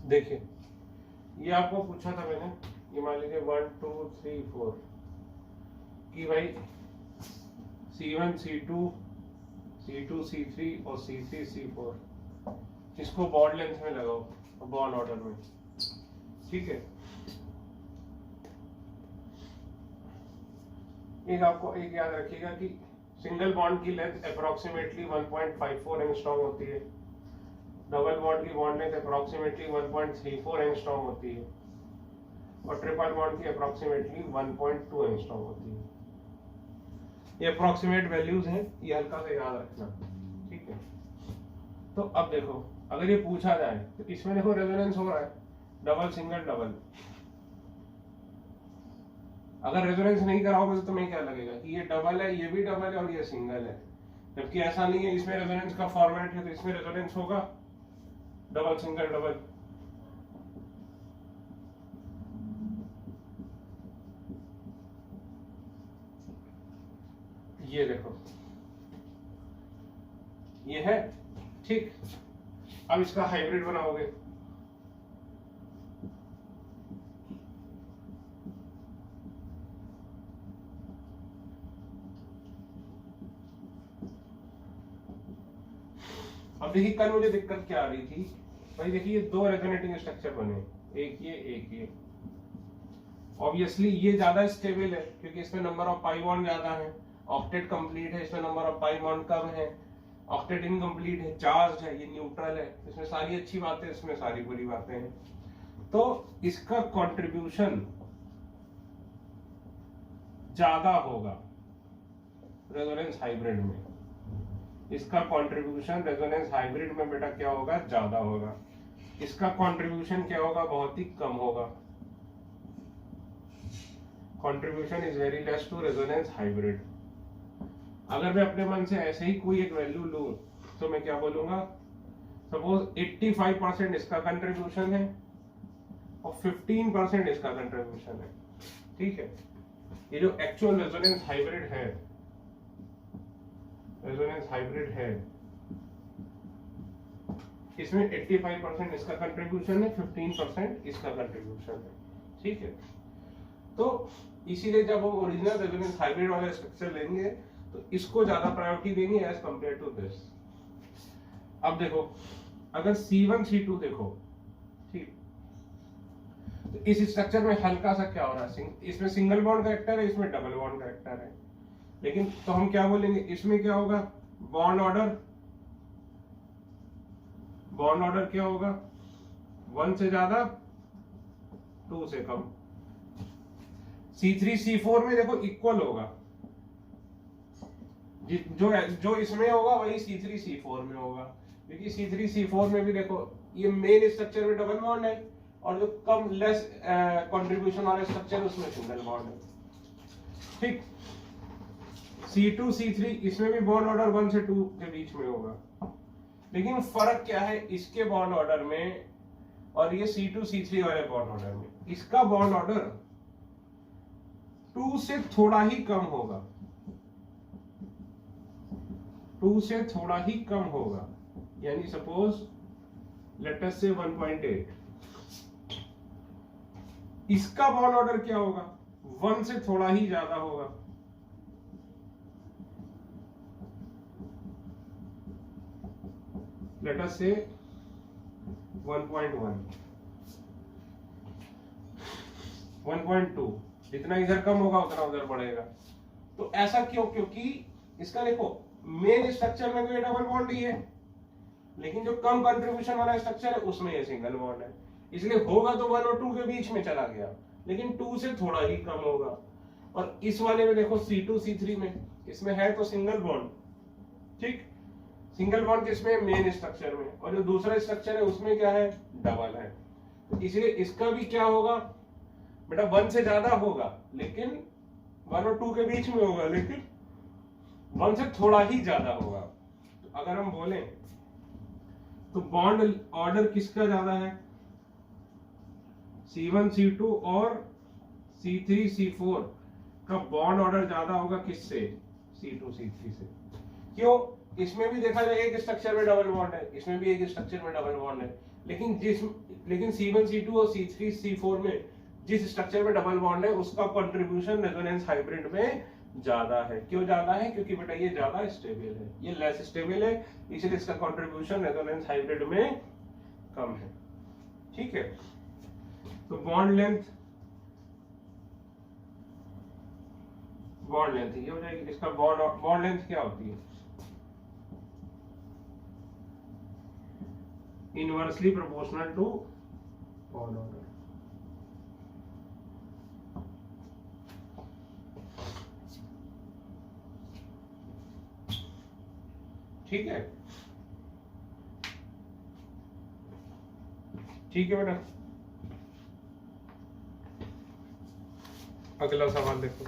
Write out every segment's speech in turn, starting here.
देखिए ये आपको पूछा था मैंने, ये मान लीजिए 1 2 3 4 कि भाई C1 C2 C2 C3 और C3 C4 इसको बॉन्ड लेंथ में लगाओ बॉन्ड ऑर्डर में, ठीक है। एक आपको एक याद रखिएगा कि सिंगल बॉन्ड की लेंथ अप्रोक्सीमेटली 1.54 एंगस्ट्रॉम होती है, डबल बॉन्ड की बॉन्ड लेंथ अप्रोक्सीमेटली 1.34 एंगस्ट्रॉम होती है और ट्रिपल बॉन्ड की अप्रोक्सीमेटली 1.2 एंगस्ट्रॉम होती है। ये अप्रोक्सीमेट वैल्यूज हैं, ये हल्का सा याद रखना, ठीक है। तो अब देखो अगर ये पूछा जाए तो इसमें देखो रेजोनेंस हो रहा है डबल सिंगल डबल। अगर रेजोनेंस नहीं कराओगे तो तुम्हें क्या लगेगा कि ये डबल है, ये भी डबल है और ये सिंगल है, जबकि ऐसा नहीं है। इसमें रेजोनेंस का फॉर्मेट है तो इसमें रेजोनेंस होगा डबल सिंगल डबल। ये देखो ये है, ठीक। अब इसका हाइब्रिड बनाओगे, अब देखिए कल मुझे दिक्कत क्या आ रही थी भाई, देखिए ये दो रेजोनेटिंग स्ट्रक्चर बने, एक ये। ऑब्वियसली ये ज्यादा स्टेबल है क्योंकि इसमें नंबर ऑफ पाई बॉन्ड ज्यादा है, ऑक्टेट कंप्लीट है, इसमें नंबर ऑफ पाई बॉन्ड कम है, ऑक्टेट इनकम्प्लीट है, चार्ज है, ये न्यूट्रल है। इसमें सारी अच्छी बातें, इसमें सारी बुरी बातें हैं। तो इसका कंट्रीब्यूशन ज्यादा होगा रेजोनेंस हाइब्रिड में, इसका कंट्रीब्यूशन रेजोनेंस हाइब्रिड में बेटा क्या होगा, ज्यादा होगा। इसका कंट्रीब्यूशन क्या होगा, बहुत ही कम होगा। Contribution is very less to resonance hybrid. अगर मैं अपने मन से ऐसे ही कोई एक वैल्यू लूं तो मैं क्या बोलूंगा, सपोज 85% इसका कंट्रीब्यूशन है और 15% इसका कंट्रीब्यूशन है, ठीक है। ये जो एक्चुअल रेजोनेंस हाइब्रिड है, रेजोनेंस हाइब्रिड है, इसमें 85% इसका कंट्रीब्यूशन है, 15% इसका कंट्रीब्यूशन है, ठीक है। तो इसीलिए जब हम ओरिजिनल रेजोनेंस हाइब्रिड वाला स्ट्रक्चर लेंगे तो इसको ज्यादा प्रायोरिटी देंगे एज कंपेयर टू दिस। अब देखो अगर C1 C2 देखो, ठीक, तो इस स्ट्रक्चर में हल्का सा क्या हो रहा है, इसमें सिंगल बॉन्ड कैरेक्टर है, इसमें डबल बॉन्ड कैरेक्टर है, लेकिन तो हम क्या बोलेंगे, इसमें क्या होगा, बॉन्ड ऑर्डर क्या होगा, 1 से ज्यादा 2 से कम। C3 C4 में देखो इक्वल होगा, जो इसमें होगा वही C3 C4 में होगा, क्योंकि C3 C4 में भी देखो ये मेन स्ट्रक्चर में डबल बॉन्ड है और जो कम लेस कंट्रीब्यूशन वाले स्ट्रक्चर उसमें सिंगल बॉन्ड है, ठीक। C2 C3 इसमें भी बॉन्ड ऑर्डर 1 से 2 के बीच में होगा, लेकिन फर्क क्या है इसके बॉन्ड ऑर्डर में और ये C2 C3 वाले बॉन्ड ऑर्डर में, इसका बॉन्ड ऑर्डर 2 से थोड़ा ही कम होगा, 2 से थोड़ा ही कम होगा, यानी सपोज लेट अस से 1.8। इसका बॉन्ड ऑर्डर क्या होगा, 1 से थोड़ा ही ज्यादा होगा, लेट अस से 1.1 1.2, जितना इधर कम होगा उतना उधर बढ़ेगा। तो ऐसा क्यों, क्योंकि इसका देखो मेन स्ट्रक्चर में तो ये डबल बॉन्ड ही है, लेकिन जो कम कंट्रीब्यूशन वाला स्ट्रक्चर है उसमें ये सिंगल बॉन्ड है, इसलिए होगा तो 1 और 2 के बीच में चला गया, लेकिन 2 से थोड़ा ही कम होगा। और इस वाले में देखो C2 C3 में, इसमें है तो सिंगल बॉन्ड, ठीक, सिंगल बॉन्ड किसमें, मेन स्ट्रक्चर में, और जो दूसरा स्ट्रक्चर है उसमें क्या है, डबल है। तो इसलिए इसका भी क्या होगा बेटा, 1 से ज्यादा होगा, लेकिन 1 और 2 के बीच में होगा, लेकिन 1 से थोड़ा ही ज्यादा होगा। तो अगर हम बोलें तो बॉन्ड ऑर्डर किसका ज्यादा है, C1 C2 और C3 C4 का बॉन्ड ऑर्डर ज्यादा होगा किससे, C2 C3 से। क्यों, इसमें भी देखा जाए एक स्ट्रक्चर में डबल बॉन्ड है, इसमें भी एक स्ट्रक्चर में डबल बॉन्ड है, लेकिन C1 C2 और C3 C4 में जिस स्ट्रक्चर में डबल बॉन्ड है उसका कंट्रीब्यूशन रेजोनेंस हाइब्रिड में ज्यादा है। क्यों ज्यादा है? क्योंकि बेटा ये ज्यादा स्टेबल है, ये लेस स्टेबल है, इसलिए इसका कंट्रीब्यूशन रेजोनेंस हाइब्रिड में कम है। ठीक है, तो बॉन्ड लेंथ ये हो जाएगी। इसका बॉन्ड लेंथ क्या होती है? Inversely proportional to bond order. ठीक है, ठीक है बेटा। अगला सवाल देखो।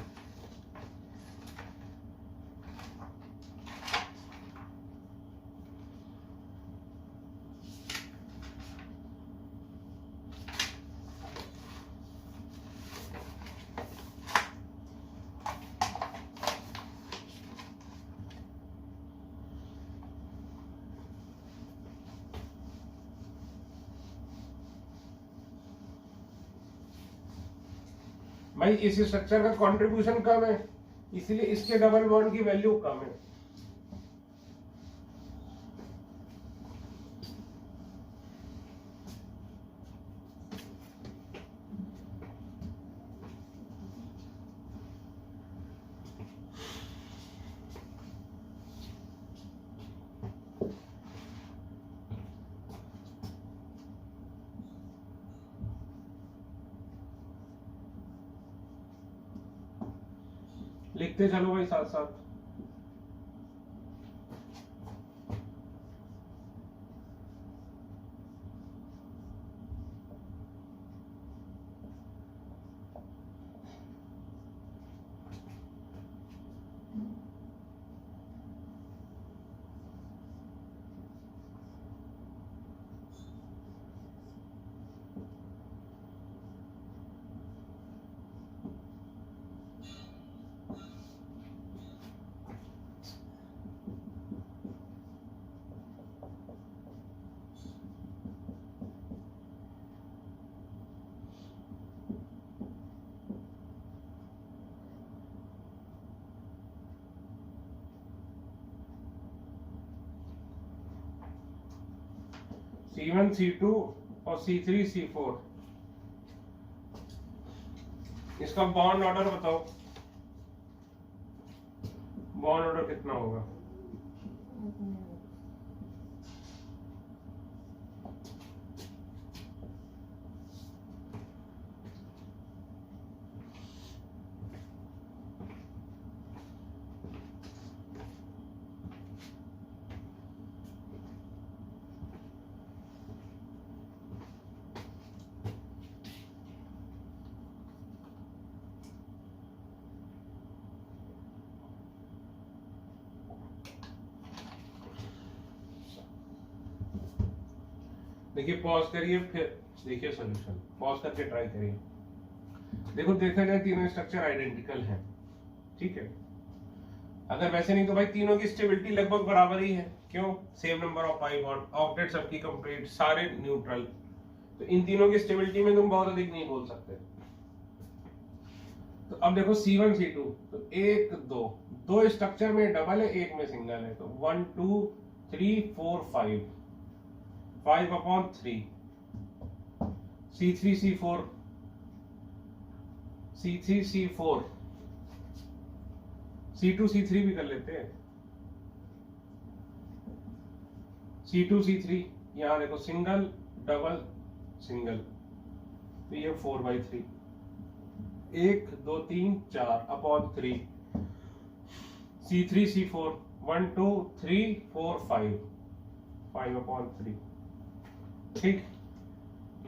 भाई इस स्ट्रक्चर का कंट्रीब्यूशन कम है, इसलिए इसके डबल बॉन्ड की वैल्यू कम है। लिखते चलो भाई साथ साथ। C1 C2 और C3 C4, इसका बॉन्ड ऑर्डर बताओ। बॉन्ड ऑर्डर कितना होगा? देखिए पॉज करिए, फिर देखिए सॉल्यूशन, पॉज करके ट्राई करिए। देखो देखा जाए तीनों स्ट्रक्चर आइडेंटिकल हैं, ठीक है। अगर वैसे नहीं तो भाई तीनों की स्टेबिलिटी लगभग बराबर ही है। क्यों? Same number of pi bond, octet सबकी कंप्लीट, सारे न्यूट्रल, तो इन तीनों की स्टेबिलिटी में तुम बहुत अधिक नहीं बोल सकते। तो अब देखो C1 C2, तो एक दो स्ट्रक्चर में डबल है, एक में सिंगल है, तो 1 2 3 4 5 upon 3। C3 C4 C2 C3 भी कर लेते हैं। C2 C3, यहां देखो सिंगल डबल सिंगल, तो ये 4/3, 1 2 3 4 अपॉन 3। C3 C4 1 2 3 4 5 upon 3। ठीक,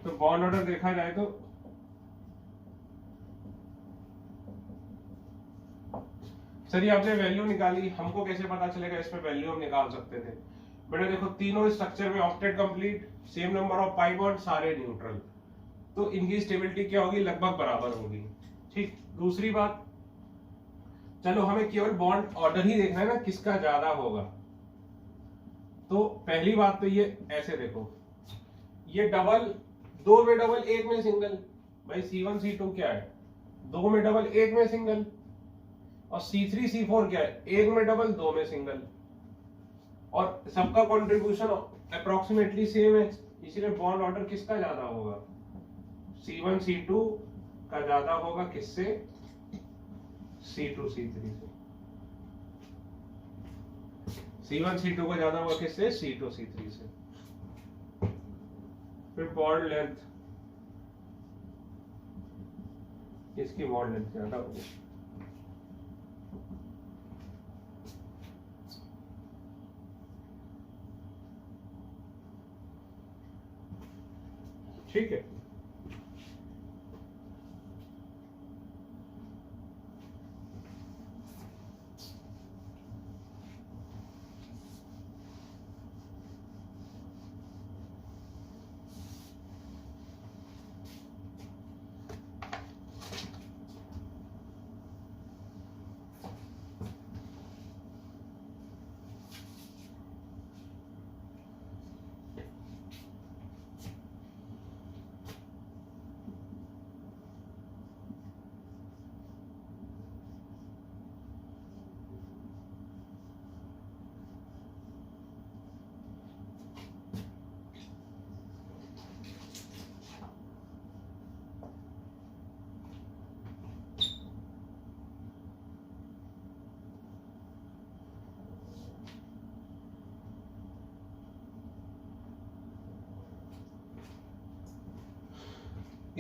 तो बॉन्ड ऑर्डर देखा जाए तो सर ये आपने वैल्यू निकाली, हमको कैसे पता चलेगा इसमें वैल्यू हम निकाल सकते थे? बेटा देखो तीनों स्ट्रक्चर में octet complete, same number of pi bond, सारे न्यूट्रल, तो इनकी स्टेबिलिटी क्या होगी? लगभग बराबर होगी। ठीक, दूसरी बात, चलो हमें केवल बॉन्ड ऑर्डर ही देखना है ना, किसका ज्यादा होगा। तो पहली बात तो ये ऐसे देखो, ये डबल, दो में डबल एक में सिंगल, भाई C1 C2 क्या है, दो में डबल एक में सिंगल, और C3 C4 क्या है, एक में डबल दो में सिंगल, और सबका कंट्रीब्यूशन अप्रोक्सीमेटली सेम है, इसलिए बॉन्ड ऑर्डर किसका ज्यादा होगा, C1 C2 का ज्यादा होगा किससे, C2 C3 से। C1 C2 का ज्यादा होगा किससे, C2 C3 से। फिर बॉन्ड लेंथ, इसकी बॉन्ड लेंथ ज्यादा होगी, ठीक है।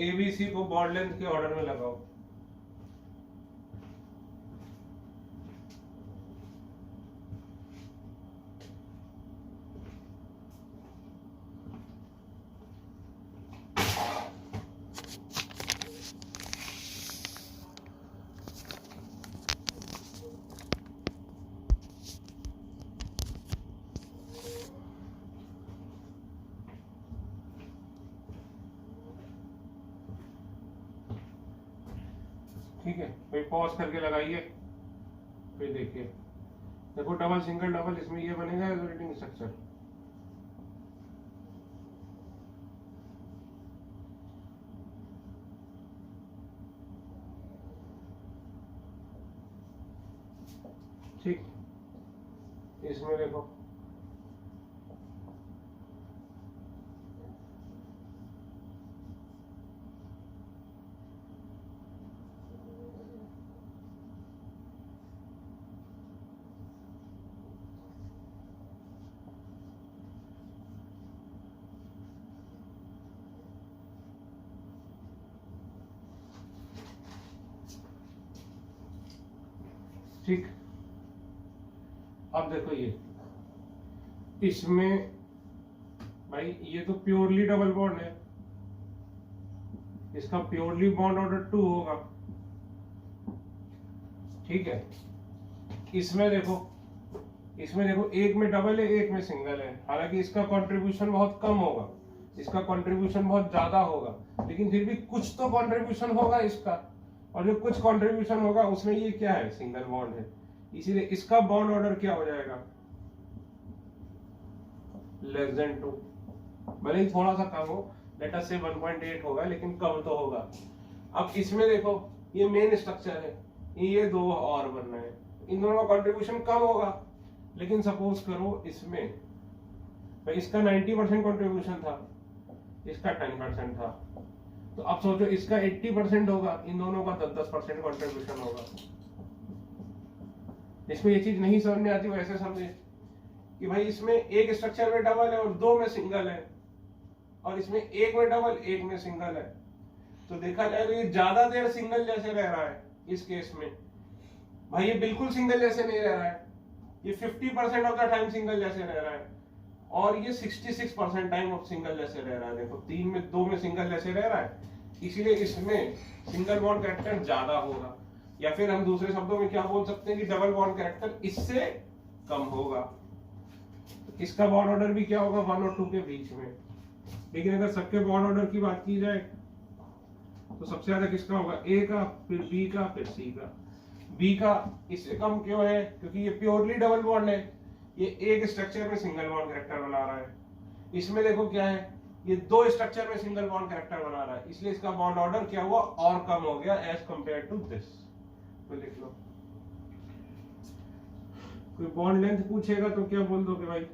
ABC को बॉन्ड लेंथ के ऑर्डर में लगाओ, ठीक है। फिर पॉज करके लगाइए, फिर देखिए, देखो डबल सिंगल डबल, इसमें ये बनेगा रेजोनेटिंग स्ट्रक्चर, ठीक। इसमें देखो ठीक। अब देखो ये, इसमें भाई ये तो प्योरली डबल बॉन्ड है, इसका प्योरली बॉन्ड ऑर्डर 2 होगा, ठीक है। इसमें देखो, इसमें देखो एक में डबल है एक में सिंगल है, हालांकि इसका कंट्रीब्यूशन बहुत कम होगा, इसका कंट्रीब्यूशन बहुत ज्यादा होगा, लेकिन फिर भी कुछ तो कंट्रीब्यूशन होगा इसका, और जो कुछ कंट्रीब्यूशन होगा उसमें ये क्या है, सिंगल बॉन्ड है, इसीलिए इसका बॉन्ड ऑर्डर क्या हो जाएगा, लेस देन 2, भले ही थोड़ा सा कम हो, लेट अस से 1.8 होगा, लेकिन कम तो होगा। अब इसमें देखो ये मेन स्ट्रक्चर है, ये दो और बनना है, इन दोनों का कंट्रीब्यूशन कम होगा, लेकिन सपोज करो इसमें भाई इसका 90% कंट्रीब्यूशन था, इसका 10% था, तो अब सोचो इसका 80% होगा, इन दोनों का 10% कंट्रीब्यूशन होगा। इसमें ये चीज नहीं समझ में आती, वो ऐसे समझे कि भाई इसमें एक स्ट्रक्चर में डबल है और दो में सिंगल है, और इसमें एक में डबल एक में सिंगल है, तो देखा जाए तो ये ज्यादा देर सिंगल जैसे रह रहा है। इस केस में भाई ये बिल्कुल सिंगल जैसे नहीं रह रहा है, ये 50% ऑफ द टाइम सिंगल जैसे रह रहा है, और ये 66% टाइम ऑफ सिंगल जैसे रह रहा है। देखो 3 में 2 में सिंगल जैसे रह रहा है, इसीलिए इसमें सिंगल बॉन्ड कैरेक्टर ज्यादा होगा, या फिर हम दूसरे शब्दों में क्या बोल सकते हैं कि डबल बॉन्ड कैरेक्टर इससे कम होगा। इसका बॉन्ड ऑर्डर भी क्या होगा, 1 और 2 के बीच में। लेकिन अगर सबके बॉन्ड ऑर्डर की बात की जाए तो सबसे ज्यादा किसका होगा, ए का, फिर बी का, फिर सी का। बी का इससे कम क्यों है, क्योंकि ये प्योरली डबल बॉन्ड है, ये एक स्ट्रक्चर में सिंगल बॉन्ड कैरेक्टर बना रहा है। इसमें देखो क्या है, ये दो स्ट्रक्चर में सिंगल बॉन्ड कैरेक्टर बना रहा है, इसलिए इसका बॉन्ड ऑर्डर क्या हुआ, और कम हो गया एज कंपेयर टू दिस। तो लिख लो, कोई बॉन्ड लेंथ पूछेगा तो क्या बोल दोगे भाई?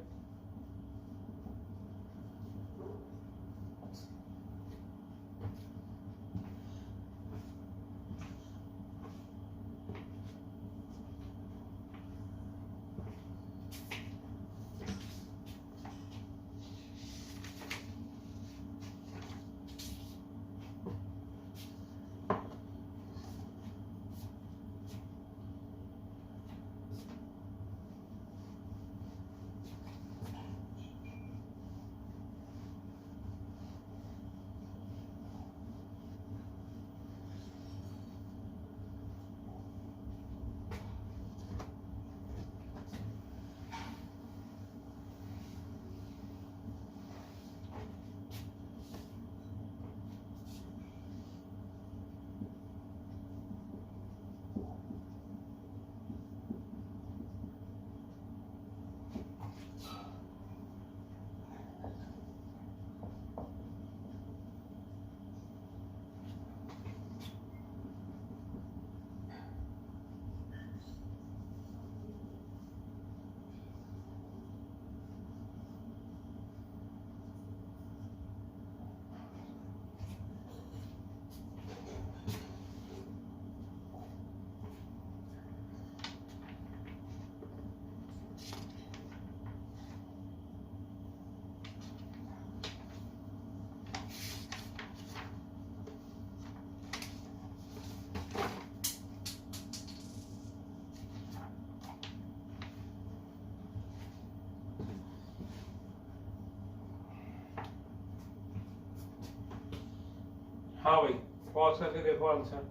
हाँ भाई, पॉज करके देखो आंसर।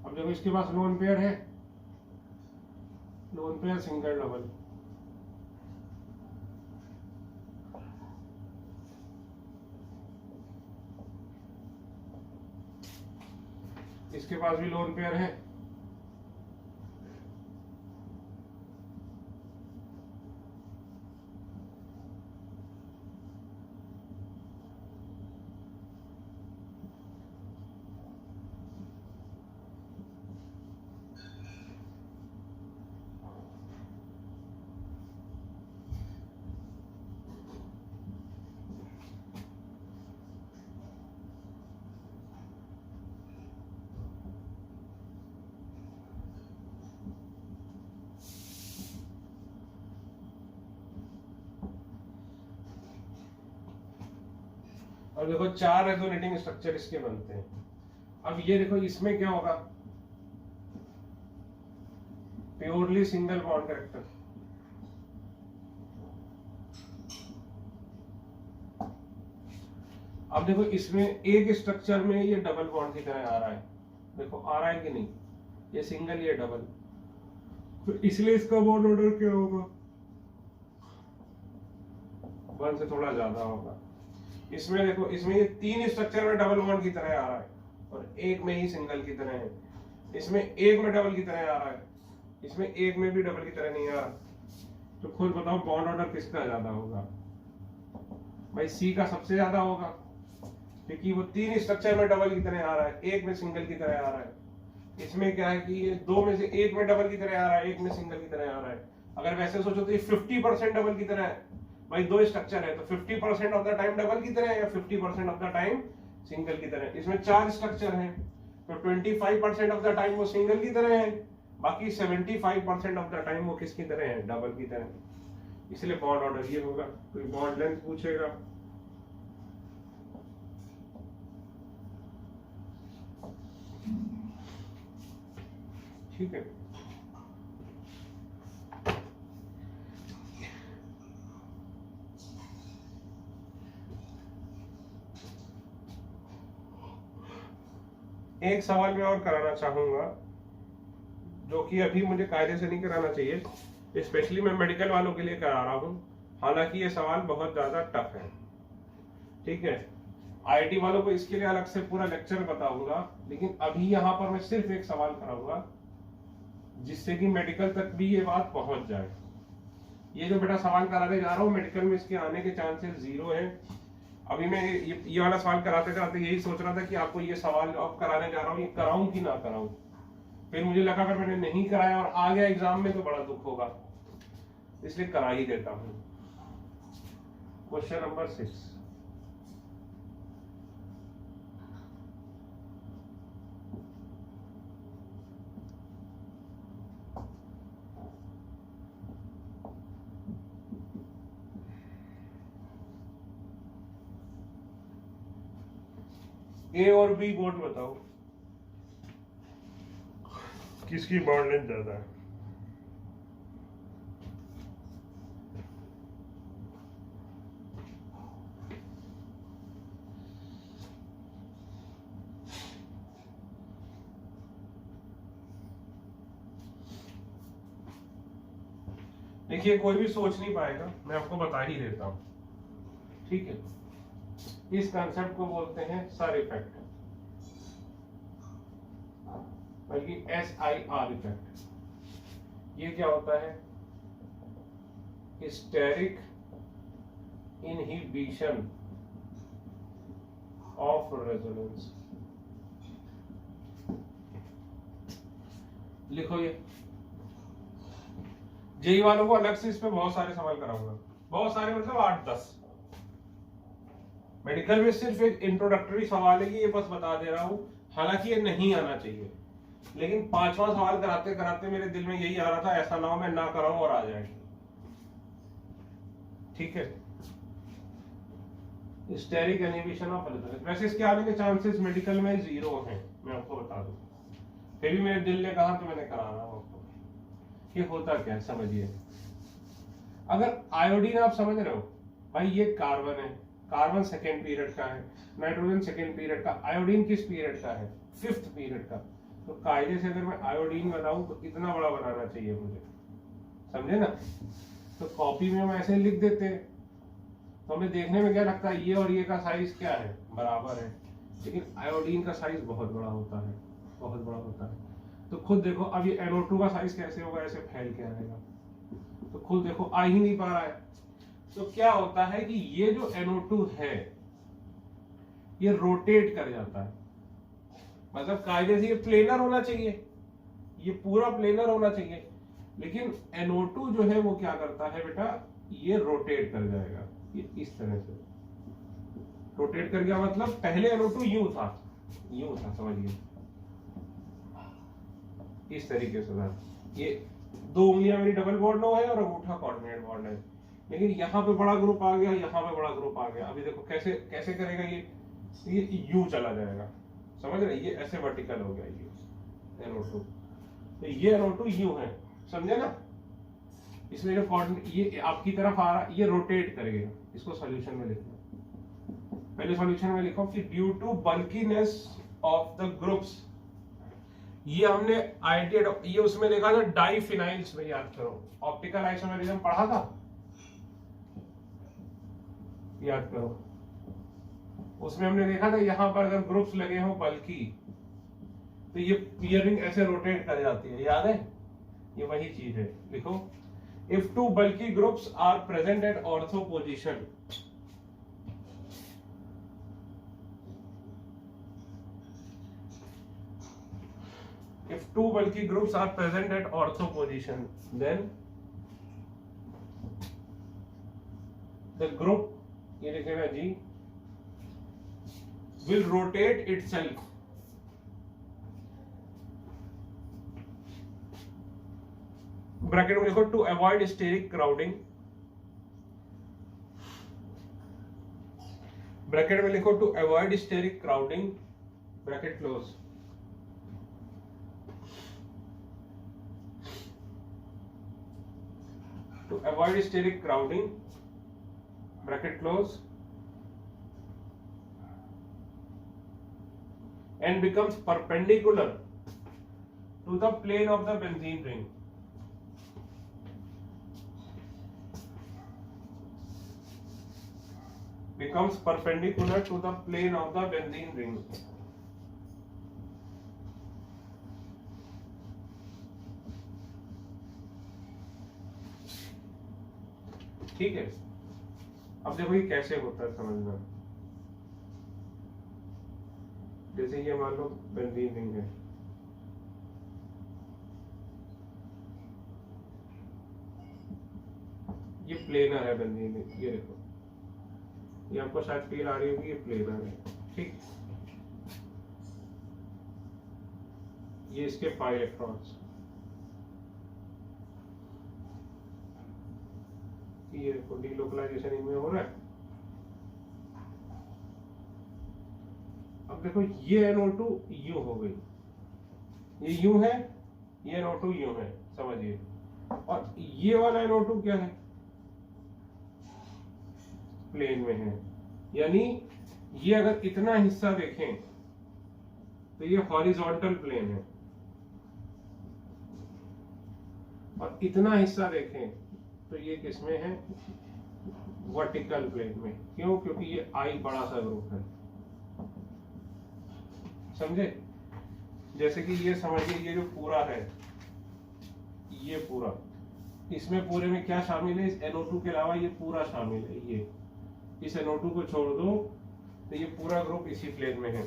अब देखो इसके पास लोन पेयर है, लोन पेयर सिंगल डबल, इसके पास भी लोन पेयर है, और देखो 4 रेजोनेटिंग स्ट्रक्चर इसके बनते हैं। अब ये देखो इसमें क्या होगा, प्योरली सिंगल बॉन्ड कैरेक्टर। अब देखो इसमें एक स्ट्रक्चर में ये डबल बॉन्ड की तरह आ रहा है, देखो आ रहा है कि नहीं, ये सिंगल ये डबल, तो इसलिए इसका बॉन्ड ऑर्डर क्या होगा, 1 से थोड़ा ज्यादा होगा। इसमें देखो, इसमें ये 3 स्ट्रक्चर में डबल बॉन्ड की तरह आ रहा है और एक में ही सिंगल की तरह है। इसमें एक में डबल की तरह आ रहा है, इसमें एक में भी डबल की तरह नहीं आ रहा। तो खुद बताओ बॉन्ड ऑर्डर किसका ज्यादा होगा? भाई सी का सबसे ज्यादा होगा, क्योंकि वो 3 स्ट्रक्चर में डबल की तरह आ रहा है, एक में सिंगल की तरह आ रहा है। इसमें क्या है कि ये 2 में से एक में डबल की तरह आ रहा है, एक में सिंगल की तरह आ रहा है। अगर वैसे सोचो तो ये 50% डबल की तरह है। भाई 2 स्ट्रक्चर है तो 50% ऑफ द टाइम डबल की तरह है या 50% ऑफ द टाइम सिंगल की तरह। इसमें 4 स्ट्रक्चर हैं तो 25% ऑफ द टाइम वो सिंगल की तरह है, बाकी 75% ऑफ द टाइम वो किसकी तरह है, डबल की तरह। इसलिए बॉन्ड ऑर्डर ये होगा। कोई बॉन्ड लेंथ पूछेगा, ठीक है। एक सवाल मैं और कराना चाहूंगा, जो कि अभी मुझे कायदे से नहीं कराना चाहिए, स्पेशली मैं मेडिकल वालों के लिए करा रहा हूं। हालांकि ये सवाल बहुत ज्यादा टफ है, ठीक है। आईआईटी वालों को इसके लिए अलग से पूरा लेक्चर बताऊंगा, लेकिन अभी यहाँ पर मैं सिर्फ एक सवाल कराऊंगा जिससे कि मेडिकल तक भी ये बात पहुंच जाए। ये जो बेटा सवाल कराने जा रहा हूँ मेडिकल में, इसके आने के चांसेस 0 है। अभी मैं ये वाला सवाल कराते कराते यही सोच रहा था कि आपको ये सवाल अब कराने जा रहा हूँ, ये कराऊं कि ना कराऊं। फिर मुझे लगा अगर मैंने नहीं कराया और आ गया एग्जाम में तो बड़ा दुख होगा, इसलिए करा ही देता हूं। क्वेश्चन नंबर 6, ए और बी बोर्ड बताओ किसकी बॉन्ड लेंथ ज्यादा है। देखिए कोई भी सोच नहीं पाएगा, मैं आपको बता ही देता हूं, ठीक है। इस कंसेप्ट को बोलते हैं सर इफेक्ट, बल्कि SIR इफेक्ट। ये क्या होता है? Steric inhibition of resonance. लिखो ये, जेई वालों को अलग से इस पे बहुत सारे सवाल कराऊंगा, बहुत सारे मतलब 8-10। मेडिकल में सिर्फ एक इंट्रोडक्टरी सवाल है, ये बस बता दे रहा हूं, हालांकि ये नहीं आना चाहिए, लेकिन 5वां सवाल कराते कराते मेरे दिल में यही आ रहा था ऐसा ना हो मैं ना कराऊं और आ जाए, ठीक है। स्टेरिक इनहिबिशन ऑफ रेजोनेंस, वैसे इसके आने के चांसेस मेडिकल में 0 हैं, मैं आपको बता दूं, फिर भी मेरे दिल ने कहा तो मैंने करा रहा हूं आपको। ये होता क्या है समझिए। अगर आयोडीन आप समझ रहे हो भाई, ये कार्बन है, कार्बन सेकेंड पीरियड का है, नाइट्रोजन सेकेंड पीरियड का, आयोडीन किस पीरियड का है? 5th पीरियड का। तो कायदे से अगर मैं आयोडीन बनाऊं तो इतना बड़ा बनाना चाहिए मुझे, समझे ना। तो कॉपी में हम ऐसे लिख देते हैं तो हमें देखने में क्या लगता है, ये और ये का साइज क्या है, बराबर है, लेकिन आयोडीन का साइज बहुत बड़ा होता है, बहुत बड़ा होता है। तो खुद देखो अब ये NO2 का साइज कैसे होगा, ऐसे फैल के आएगा, तो खुद देखो आ ही नहीं पा रहा है। तो क्या होता है कि ये जो NO2 है ये रोटेट कर जाता है, मतलब कायदे से ये प्लेनर होना चाहिए, ये पूरा प्लेनर होना चाहिए, लेकिन NO2 जो है वो क्या करता है बेटा, ये रोटेट कर जाएगा, ये इस तरह से रोटेट कर गया। मतलब पहले NO2 यूं था समझिए, इस तरीके से था। ये 2 उंगलियां मेरी डबल बॉन्ड है और अंगूठा कोऑर्डिनेट बॉन्ड है, लेकिन यहाँ पे बड़ा ग्रुप आ गया, यहाँ पे बड़ा ग्रुप आ गया। अभी देखो कैसे कैसे करेगा, ये यू चला जाएगा, समझ रहे, ये ऐसे वर्टिकल हो गया ये NO2, तो ये NO2 यू है, समझे ना। इसमें जो कोऑर्डिनेट ये आपकी तरफ आ रहा है, ये रोटेट करेगा। इसको सॉल्यूशन में लिखना, पहले सॉल्यूशन में लिखो कि due to bulkiness of the groups, ये हमने ये उसमें देखा था डाइफिनाइल्स में, याद करो ऑप्टिकल आइसोमेरिज्म पढ़ा था, याद करो, उसमें हमने देखा था यहां पर अगर ग्रुप्स लगे हो बल्कि तो ये पियरिंग ऐसे रोटेट कर जाती है, याद है, ये वही चीज है। लिखो, if 2 bulky groups are present at ortho position, if 2 bulky groups are present at ortho position, then the group, ये लिखेगा G, will rotate itself bracket में लिखो to avoid steric crowding, bracket में लिखो to avoid steric crowding, bracket close. To avoid steric crowding, bracket close, and becomes perpendicular to the plane of the benzene ring. Becomes perpendicular to the plane of the benzene ring. ठीक है। अब देखो ये कैसे होता है समझना। जैसे ये मान लो बेंजीन रिंग है, ये प्लेनर है बेंजीन रिंग, ये देखो, ये आपको शायद फील आ रही होगी, ये प्लेनर है, ठीक। ये इसके पाई इलेक्ट्रॉन्स, ये देखो डीलोकलाइजेशन इनमें हो रहा है। अब देखो ये NO2 यूं हो गई, ये यूं है, ये NO2 यूं है, समझिए। और ये वाला NO2 क्या है, प्लेन में है, यानी ये अगर इतना हिस्सा देखें तो ये हॉरिजॉन्टल प्लेन है, और इतना हिस्सा देखें तो ये किसमें है, वर्टिकल प्लेन में। क्यों? क्योंकि ये I बड़ा सा ग्रुप है, समझे। जैसे कि ये समझिए, ये जो पूरा है, ये पूरा, इसमें पूरे में क्या शामिल है, इस NO2 के अलावा ये पूरा शामिल है। ये इस NO2 को छोड़ दो तो ये पूरा ग्रुप इसी प्लेन में है,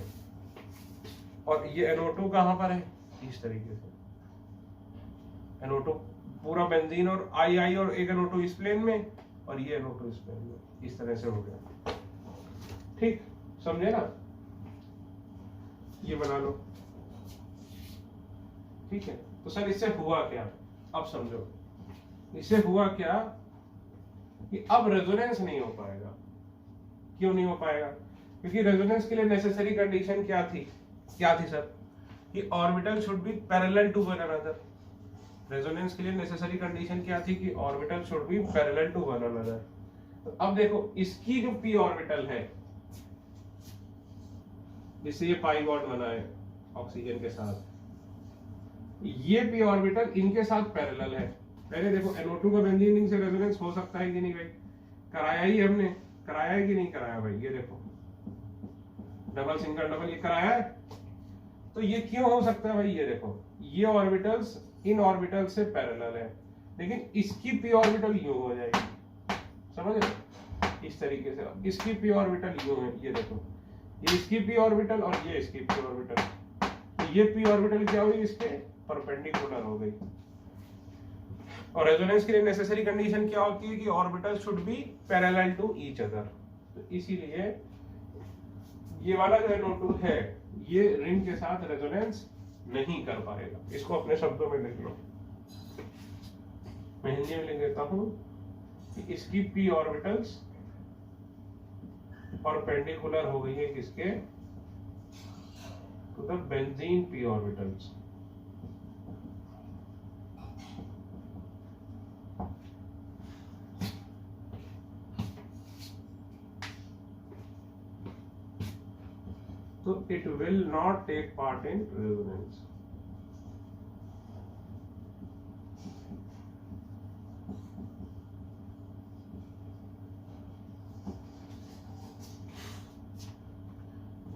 और ये NO2 कहां पर है, इस तरीके से। NO2 पूरा बेंजीन और I और एक NO2 इस प्लेन में, और ये NO2 इस प्लेन में, इस तरह से हो गया, ठीक, समझे ना। ये बना लो, ठीक है। तो सर इससे हुआ क्या, अब समझो। इससे हुआ क्या कि अब रेजोनेंस नहीं हो पाएगा। क्यों नहीं हो पाएगा? क्योंकि रेजोनेंस के लिए नेसेसरी कंडीशन क्या थी सर, कि orbital should be parallel to one another. Resonance के लिए नेसेसरी कंडीशन क्या थी कि orbital should be parallel to one another. तो अब देखो इसकी जो p ऑर्बिटल है, जिससे ये पाई बॉन्ड बना है ऑक्सीजन के साथ, ये p ऑर्बिटल इनके साथ पैरेलल है। पहले देखो NO2 का बेंजीन रिंग से रेजोनेंस हो सकता है कि नहीं भाई, कराया ही हमने, कराया है कि नहीं कराया भाई, ये देखो डबल सिंगल डबल ये कराया है। तो ये क्यों हो सकता है भाई, ये देखो ये ऑर्बिटल्स इन ऑर्बिटल से पैरेलल है, लेकिन इसकी p ऑर्बिटल यूं हो जाएगी, समझ रहे, इस तरीके से। इसकी p ऑर्बिटल यूं है, ये देखो, ये इसकी p ऑर्बिटल और ये इसकी p ऑर्बिटल, तो ये p ऑर्बिटल क्या हुई, इसके परपेंडिकुलर हो गई। और रेजोनेंस के लिए नेसेसरी कंडीशन क्या होती है कि orbital should be parallel to each other. तो इसीलिए ये वाला जो NO2 है, ये रिंग के साथ रेजोनेंस नहीं कर पाएगा। इसको अपने शब्दों में लिख लो, मैं हिंदी में लिख देता हूं कि इसकी p ऑर्बिटल्स परपेंडिकुलर हो गई है किसके, to the benzene p orbitals. So it will not take part in resonance.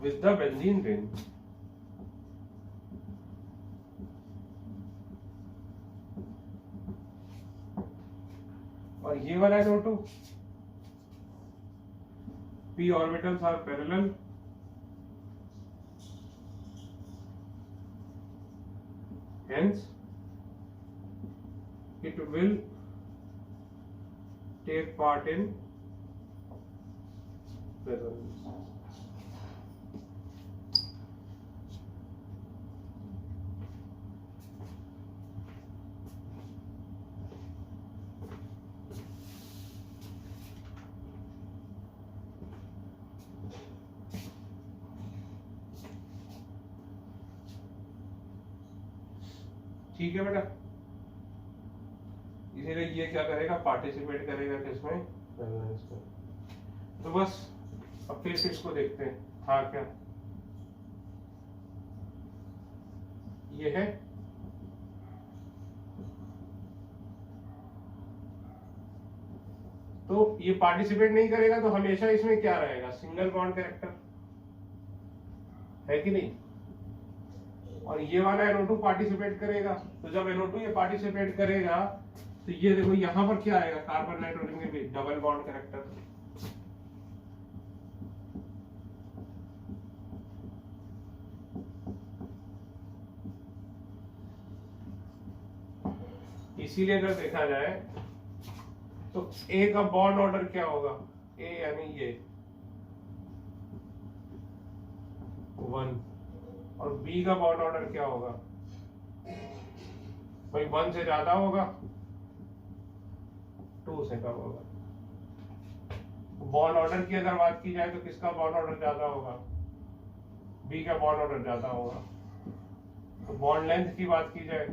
With the benzene ring, और ये वाला NO2 p orbitals are parallel, hence it will take part in resonance. ठीक है बेटा, इसीलिए ये क्या करेगा, पार्टिसिपेट करेगा किसमें, रेजोनेंस में। तो बस अब फिर से इसको देखते हैं, था क्या, ये है तो ये पार्टिसिपेट नहीं करेगा तो हमेशा इसमें क्या रहेगा, सिंगल बॉन्ड कैरेक्टर, है कि नहीं। और ये वाला NO2 पार्टिसिपेट करेगा, तो जब NO2 ये पार्टिसिपेट करेगा तो ये देखो यहाँ पर क्या आएगा, कार्बन नाइट्रोजन के बीच डबल बॉन्ड कैरेक्टर। इसीलिए अगर देखा जाए तो ए का बॉन्ड ऑर्डर क्या होगा, ए यानी ये 1, और बी का बॉन्ड ऑर्डर क्या होगा भाई 1 से ज्यादा होगा, 2 से कम होगा। बॉन्ड ऑर्डर की अगर बात की जाए तो किसका बॉन्ड ऑर्डर ज्यादा होगा, बी का बॉन्ड ऑर्डर ज्यादा होगा। तो बॉन्ड लेंथ की बात की जाए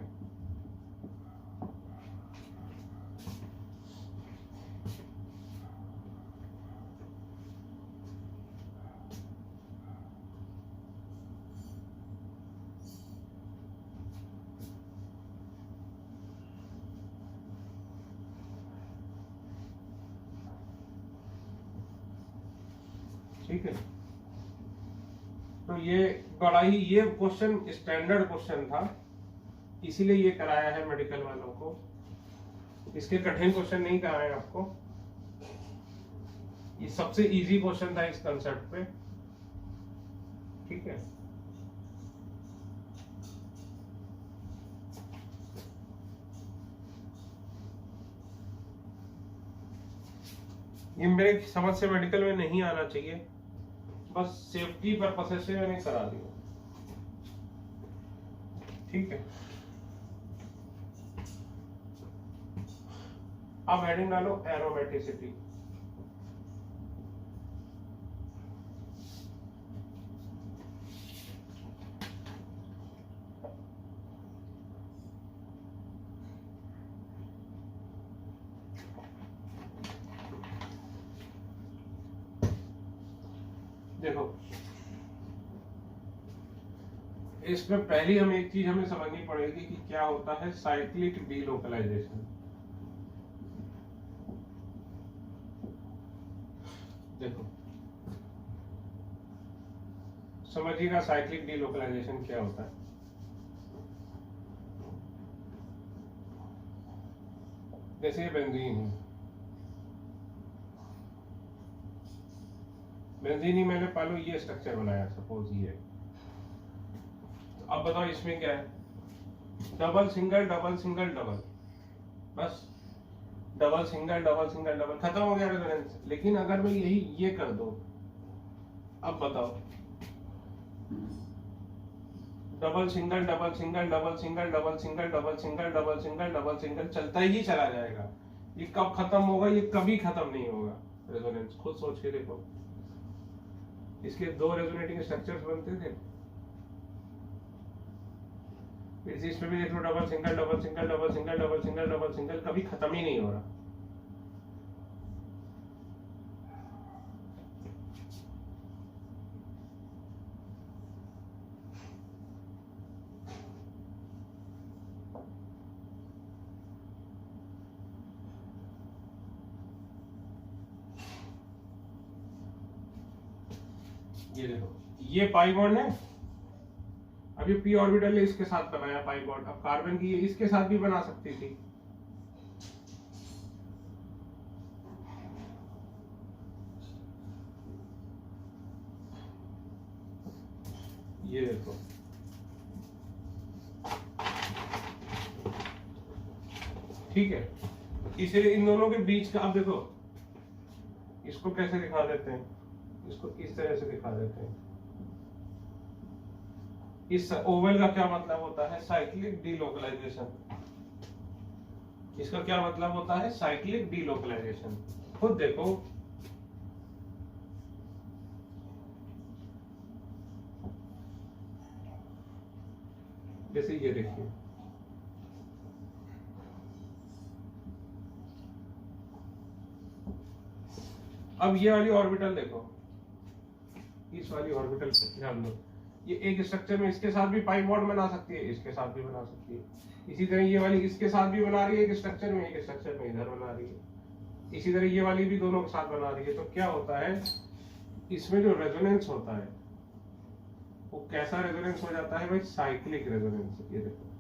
ठीक है। तो ये बड़ा ही, ये क्वेश्चन स्टैंडर्ड क्वेश्चन था, इसीलिए ये कराया है मेडिकल वालों को। इसके कठिन क्वेश्चन नहीं कराए आपको, ये सबसे इजी क्वेश्चन था इस कंसेप्ट पे, ठीक है। ये मेरे समझ से मेडिकल में नहीं आना चाहिए, बस सेफ्टी पर्पस से मैंने करा दिया, ठीक है। अब हेडिंग डालो एरोमेटिसिटी। देखो इसमें पहली हमें एक चीज हमें समझनी पड़ेगी कि क्या होता है साइक्लिक डीलोकलाइजेशन। देखो समझिएगा साइक्लिक डीलोकलाइजेशन क्या होता है। जैसे ये बेंजीन है, बेंजीन ही मैंने पालो ये स्ट्रक्चर बनाया, सपोज ये। तो अब बताओ इसमें क्या है, double single double single double, बस double single double single double, खत्म हो गया रेजोनेंस। लेकिन अगर मैं यही ये कर दूं, अब बताओ double single double single double single double single double single double single double single चलता ही चला जाएगा। ये कब खत्म होगा, ये कभी खत्म नहीं होगा रेजोनेंस। खुद सोच के देखो, इसके 2 रेजोनेटिंग स्ट्रक्चर्स बनते थे, फिर इसमें भी देख लो double single double single double single double single double single, कभी खत्म ही नहीं हो रहा। ये देखो ये पाई बॉन्ड है, अब ये पी ऑर्बिटल ने इसके साथ बनाया पाई बॉन्ड। अब कार्बन की ये इसके साथ भी बना सकती थी, ये देखो ठीक है। इसलिए इन दोनों के बीच का, अब देखो इसको कैसे दिखा देते हैं, इसको इस तरह से दिखा देते हैं। इस ओवल का क्या मतलब होता है, साइक्लिक डीलोकलाइजेशन। इसका क्या मतलब होता है, साइक्लिक डीलोकलाइजेशन। खुद देखो जैसे ये देखिए, अब ये वाली ऑर्बिटल देखो, इस वाली ऑर्बिटल पे ध्यान दो। ये एक स्ट्रक्चर में इसके साथ भी पाई बॉन्ड बना सकती है, इसके साथ भी बना सकती है। इसी तरह ये वाली इसके साथ भी बना रही है एक स्ट्रक्चर में, एक स्ट्रक्चर में इधर बना रही है। इसी तरह ये वाली भी दोनों के साथ बना रही है। तो क्या होता है, इसमें जो रेजोनेंस होता है वो कैसा रेजोनेंस हो जाता है भाई, साइक्लिक रेजोनेंस। ये देखो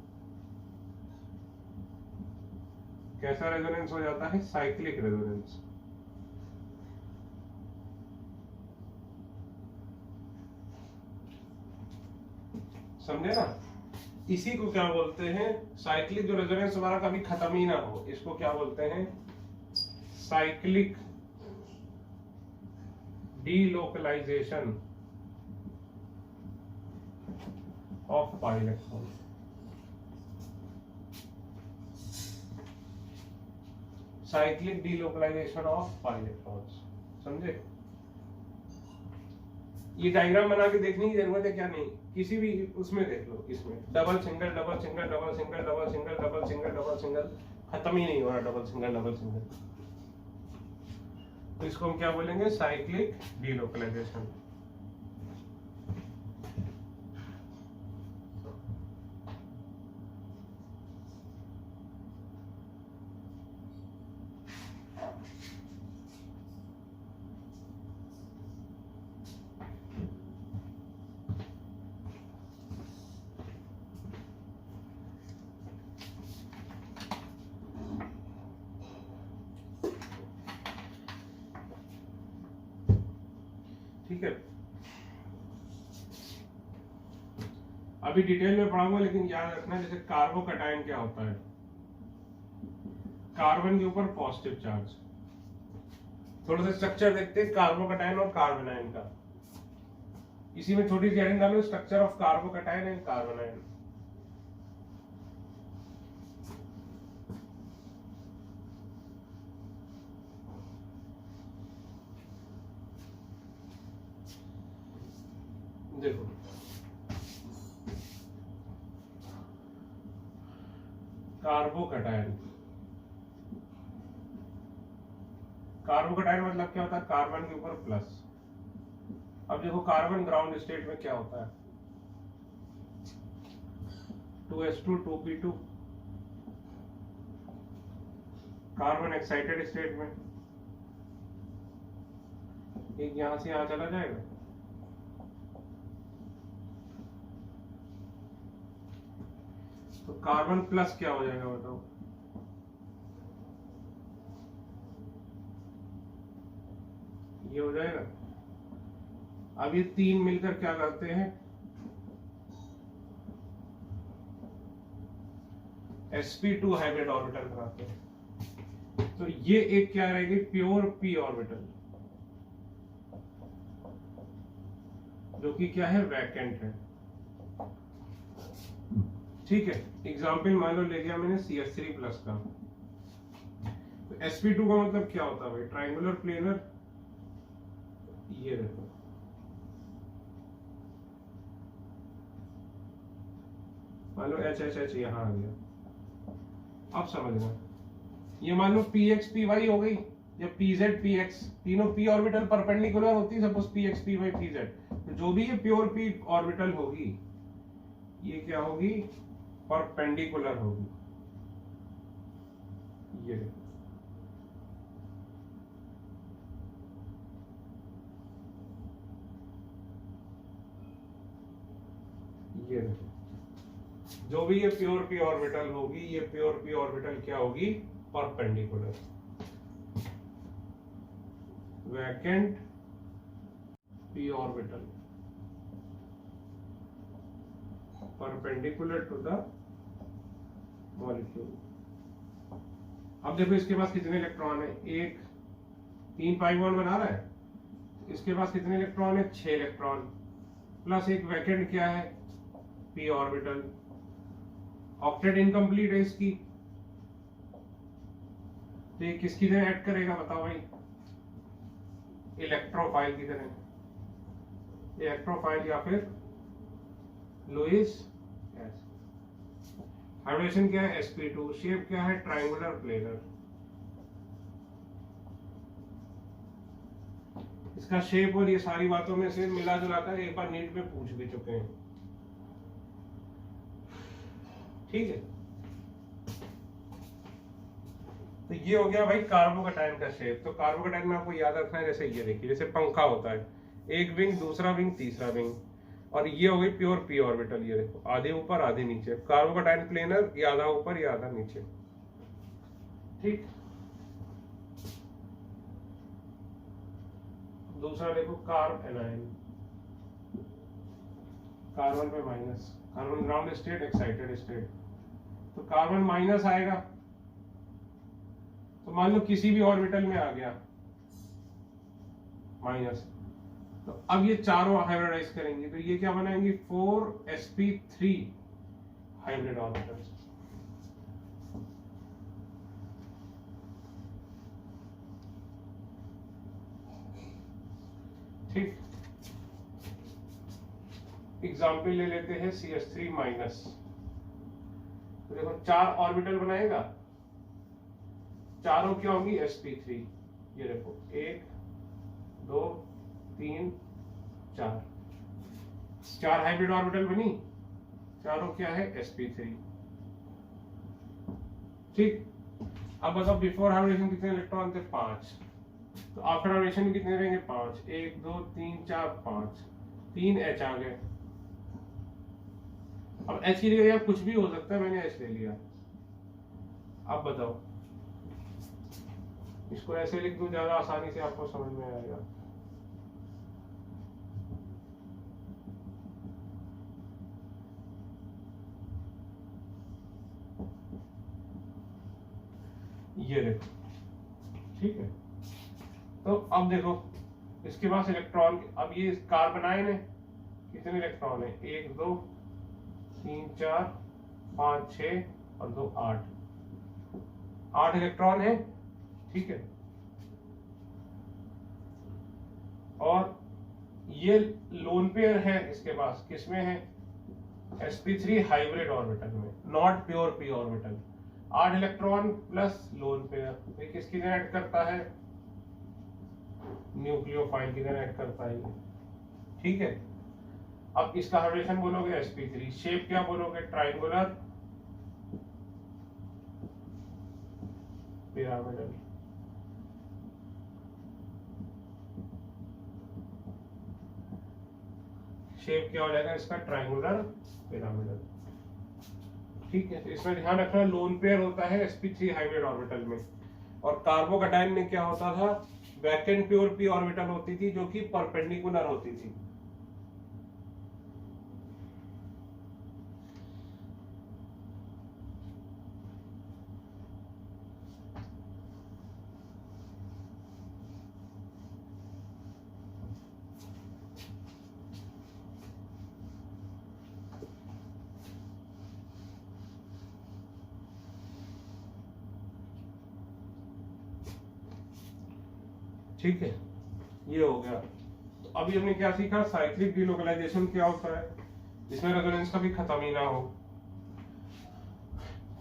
कैसा रेजोनेंस हो जाता है? Cyclic resonance. समझे ना? इसी को क्या बोलते हैं? साइक्लिक जो रेजोनेंस हमारा कभी खत्म ही ना हो, इसको क्या बोलते हैं? Cyclic delocalisation of pi electron. Cyclic delocalisation of pi electrons. समझे? ये डायग्राम बना के देखने की जरूरत है क्या? नहीं, किसी भी उसमें देख लो। इसमें double single double single double single double single double single double single, खत्म ही नहीं हो रहा डबल सिंगल डबल सिंगल। तो इसको हम क्या बोलेंगे? Cyclic delocalisation. ठीक है, अभी डिटेल में पढ़ाऊंगा, लेकिन याद रखना जैसे कार्बोकैटायन क्या होता है। कार्बन के ऊपर पॉजिटिव चार्ज। थोड़ा सा स्ट्रक्चर देखते हैं कार्बोकैटायन और कार्बोनाइन का। इसी में छोटी सी हेडिंग डालो, स्ट्रक्चर ऑफ कार्बोकैटायन एंड कार्बोनाइन। देखो, कार्बोकैटायन, कार्बोकैटायन मतलब क्या होता है? कार्बन के ऊपर प्लस। अब देखो कार्बन ग्राउंड स्टेट में क्या होता है? 2s2 2p2। Carbon excited state में एक यहां से यहां चला जाएगा, तो कार्बन प्लस क्या हो जाएगा बताओ? ये हो जाएगा। अब ये तीन मिलकर क्या करते हैं? sp2 हाइब्रिड ऑर्बिटल बनाते हैं। तो ये एक क्या रहेगी? प्योर p ऑर्बिटल, जो कि क्या है? वैकेंट है। ठीक है, एग्जाम्पल मान लो ले लिया मैंने CH3 प्लस का। तो sp2 का मतलब क्या होता है भाई? Triangular planar. ये देखो, मान लो HHH यहां आ गया। अब समझना, ये मान लो PX PY हो गई या PZ PX, तीनों p ऑर्बिटल परपेंडिकुलर होती है। सपोज PX PY PZ, तो जो भी ये प्योर p ऑर्बिटल होगी, ये क्या होगी? परपेंडिकुलर होगी। ये देखो, ये देखो, जो भी ये प्योर p ऑर्बिटल होगी, ये प्योर p ऑर्बिटल क्या होगी? Perpendicular. Vacant p orbital perpendicular to the molecule. अब देखो इसके पास कितने इलेक्ट्रॉन है? एक, 3 पाई बॉन्ड बना रहा है। इसके पास कितने इलेक्ट्रॉन है? 6 इलेक्ट्रॉन, प्लस एक वैकेंट क्या है? p orbital. ऑक्टेट इनकम्प्लीट है इसकी, तो ये किसकी तरह ऐड करेगा बताओ भाई? इलेक्ट्रोफाइल की तरह, इलेक्ट्रोफाइल या फिर लुईस गैस। हाइड्रोजन क्या है? sp2। शेप क्या है? Triangular planar. इसका शेप और ये सारी बातों में से मिला जुला कर एक बार नीट में पूछ भी चुके हैं। ठीक है, तो ये हो गया भाई कार्बोकैटायन का शेप। तो कार्बोकैटायन में आपको याद रखना है, जैसे ये देखिए, जैसे पंखा होता है, एक विंग, दूसरा विंग, तीसरा विंग, और ये हो गई प्योर p ऑर्बिटल। ये देखो, आधे ऊपर आधे नीचे। कार्बोकैटायन प्लेनर, ये आधा ऊपर ये आधा नीचे। ठीक। दूसरा देखो कार्ब एनायन, कार्बन पे minus, carbon ground state, excited state, तो कार्बन माइनस आएगा, तो मान लो किसी भी ऑर्बिटल में आ गया माइनस, तो अब ये चारों हाइब्रिडाइज करेंगे, तो ये क्या बनाएंगे 4sp3 हाइब्रिड ऑर्बिटल्स। ठीक, एग्जाम्पल ले लेते हैं CH3 माइनस, तो देखो 4 ऑर्बिटल बनाएगा, चारों क्या होंगी sp3, ये देखो 1 2 3 4, 4 हाइब्रिड ऑर्बिटल बनी, चारों क्या है sp3। ठीक, अब बताओ बिफोर हाइब्रिडेशन कितने इलेक्ट्रॉन थे 5, तो आफ्टर हाइब्रिडेशन कितने रहेंगे 5, 1 2 3 4 5, 3 H आ गए। अब H की जगह कुछ भी हो सकता है, मैंने H ले लिया। अब बताओ इसको ऐसे लिख दूं, ज्यादा आसानी से आपको समझ में आएगा। ये देखो, ठीक है, तो अब देखो इसके पास इलेक्ट्रॉन, अब ये कार्बन आयन है, कितने इलेक्ट्रॉन है 1 2 3 4 5 6 और 2 8 इलेक्ट्रॉन है, ठीक है। और ये लोन पेयर है इसके पास, किसमें है sp3 हाइब्रिड ऑर्बिटल में, not pure p orbital. 8 electron plus lone pair, ये किसकी तरह ऐड करता है, न्यूक्लियोफाइल की तरह ऐड करता है, ठीक है। अब इसका हाइब्रिडेशन बोलोगे sp3, शेप क्या बोलोगे ट्रायंगुलर पिरामिडल, शेप क्या हो जाएगा इसका ट्रायंगुलर पिरामिडल, ठीक है। तो इसमें ध्यान रखना लोन पेयर होता है sp3 हाइब्रिड ऑर्बिटल में, और कार्बोकैटायन में क्या होता था वैकेंट प्योर p ऑर्बिटल होती थी जो कि परपेंडिकुलर होती थी। ठीक है, ये हो गया। तो अभी हमने क्या सीखा, साइक्लिक डिलोकलाइजेशन क्या होता है, जिसमें रेजोनेंस कभी खत्म ही ना हो।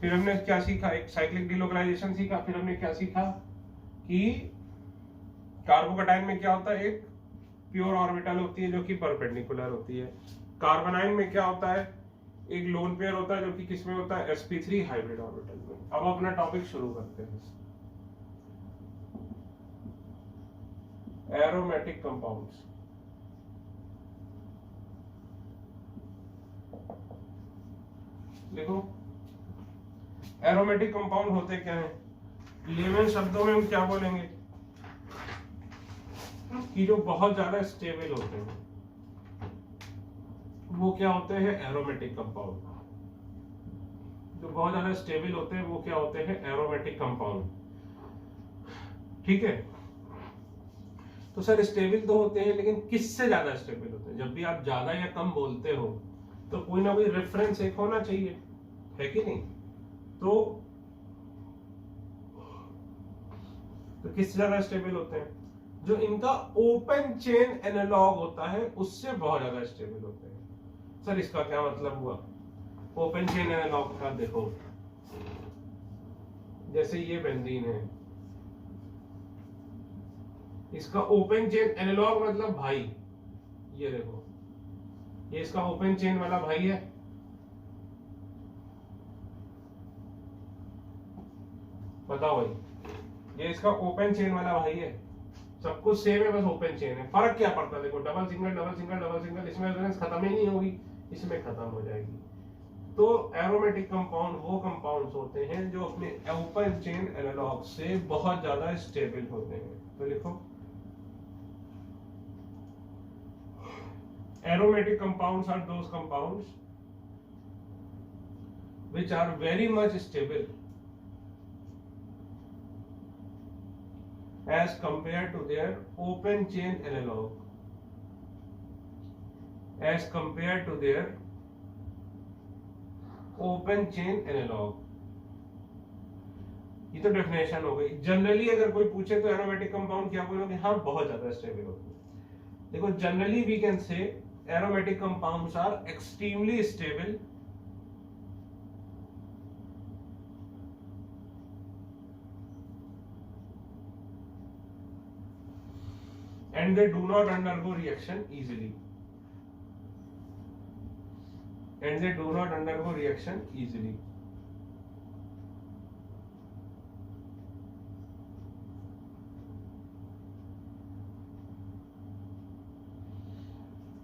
फिर हमने क्या सीखा, एक साइक्लिक डिलोकलाइजेशन सीखा। फिर हमने क्या सीखा कि कार्बोकैटायन में क्या होता है, एक प्योर ऑर्बिटल होती है जो कि परपेंडिकुलर होती है। कार्बोनाइन में क्या होता है, एक लोन पेयर होता है जो कि किसमें होता है sp3 हाइब्रिड ऑर्बिटल में। अब अपना टॉपिक शुरू करते हैं, एरोमेटिक कंपाउंड्स। देखो एरोमेटिक कंपाउंड होते क्या हैं, लेमन शब्दों में हम क्या बोलेंगे कि जो बहुत ज्यादा स्टेबल होते हैं वो क्या होते हैं एरोमेटिक कंपाउंड। जो बहुत ज्यादा स्टेबल होते हैं वो क्या होते हैं एरोमेटिक कंपाउंड, ठीक है। तो सर स्टेबल तो होते हैं, लेकिन किससे ज्यादा स्टेबल होते हैं। जब भी आप ज्यादा या कम बोलते हो तो कोई ना कोई रेफरेंस एक होना चाहिए, है कि नहीं। तो किससे ज्यादा स्टेबल होते हैं, जो इनका ओपन चेन एनालॉग होता है उससे बहुत ज्यादा स्टेबल होते हैं। सर इसका क्या मतलब हुआ, ओपन चेन एनालॉग का देखो, जैसे ये बेंजीन है, इसका ओपन चेन एनालॉग मतलब भाई, ये देखो ये इसका ओपन चेन वाला भाई है, बताओ भाई, ये इसका ओपन चेन वाला भाई है। सब कुछ सेम है, बस ओपन चेन है। फर्क क्या पड़ता है, देखो double single double single double single, इसमें रेजोनेंस खत्म ही नहीं होगी, इसमें खत्म हो जाएगी। तो एरोमेटिक कंपाउंड वो कंपाउंड्स होते हैं जो अपने ओपन चेन एनालॉग से बहुत ज्यादा स्टेबल होते हैं। तो लिखो aromatic compounds are those compounds which are very much stable as compared to their open chain analog, as compared to their open chain analog। ये तो डेफिनेशन हो गई। जनरली अगर कोई पूछे तो एरोमेटिक कंपाउंड क्या बोलोगे? हाँ, बहुत ज्यादा स्टेबल होते हैं। देखो generally we can say aromatic compounds are extremely stable and they do not undergo reaction easily, and they do not undergo reaction easily।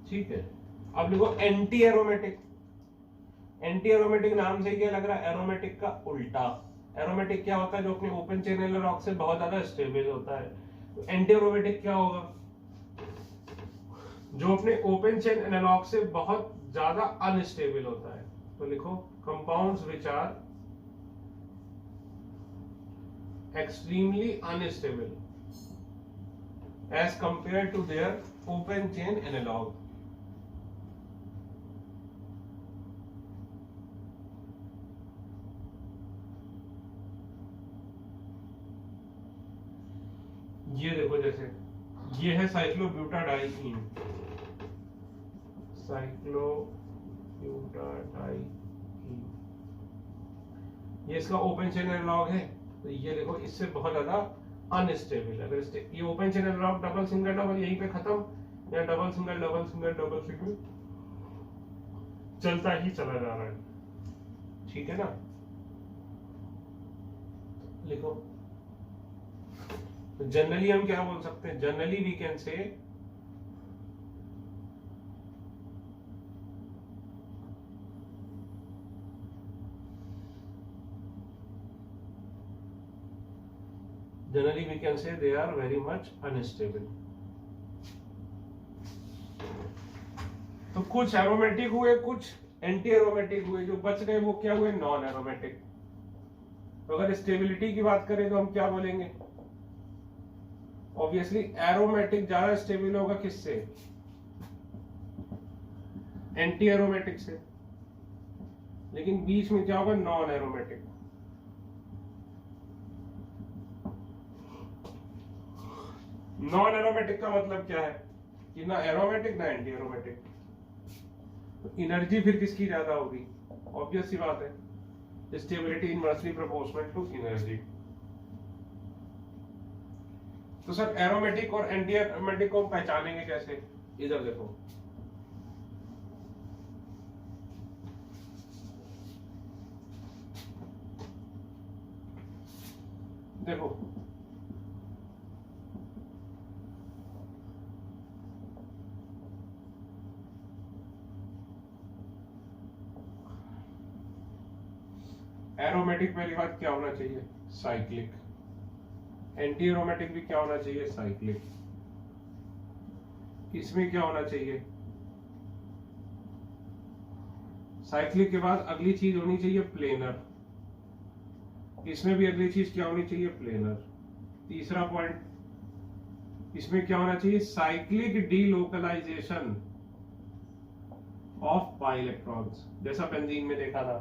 ठीक है, अब लिखो एंटी एरोमेटिक। एंटी एरोमेटिक नाम से क्या लग रहा है? एरोमेटिक का उल्टा। एरोमेटिक क्या होता है? जो अपने ओपन चेन एनालॉग से बहुत ज्यादा स्टेबल होता है। तो एंटी एरोमेटिक क्या होगा? जो अपने ओपन चेन एनालॉग से बहुत ज्यादा अनस्टेबल होता है। तो लिखो compounds which are extremely unstable as compare to their open chain analogue. ये देखो, जैसे ये है साइक्लोब्यूटाडाइईन, साइक्लोब्यूटाडाइईन, ये इसका ओपन चेन एनालॉग है। तो ये देखो इससे बहुत ज्यादा अनस्टेबल। अगर ये open chain analogue double single double यहीं पे खत्म, या double single double single double single चलता ही चला जा रहा है। ठीक है ना? लिखो तो जनरली हम क्या बोल सकते हैं? Generally we can say they are very much unstable। तो कुछ एरोमेटिक हुए, कुछ एंटी एरोमेटिक हुए, जो बच गए वो क्या हुए? Non aromatic. तो अगर स्टेबिलिटी की बात करें तो हम क्या बोलेंगे? ऑब्वियसली एरोमेटिक ज्यादा स्टेबल होगा किससे? एंटी एरोमेटिक से। लेकिन बीच में क्या होगा? Non aromatic. नॉन एरोमेटिक का मतलब क्या है? कि ना एरोमेटिक ना एंटी एरोमेटिक। तो एनर्जी फिर किसकी ज्यादा होगी? ऑब्वियस सी बात है, stability inversely proportional to energy. तो सर एरोमेटिक और एंटी एरोमेटिक को पहचानेंगे कैसे? इधर देखो, देखो एरोमेटिक पहली बात क्या होना चाहिए? साइक्लिक। एंटी एरोमेटिक भी क्या होना चाहिए? साइक्लिक। इसमें क्या होना चाहिए? साइक्लिक के बाद अगली चीज होनी चाहिए प्लेनर। इसमें भी अगली चीज क्या होनी चाहिए? प्लेनर। तीसरा पॉइंट इसमें क्या होना चाहिए? Cyclic delocalisation of pi electrons, जैसा बेंजीन में देखा था।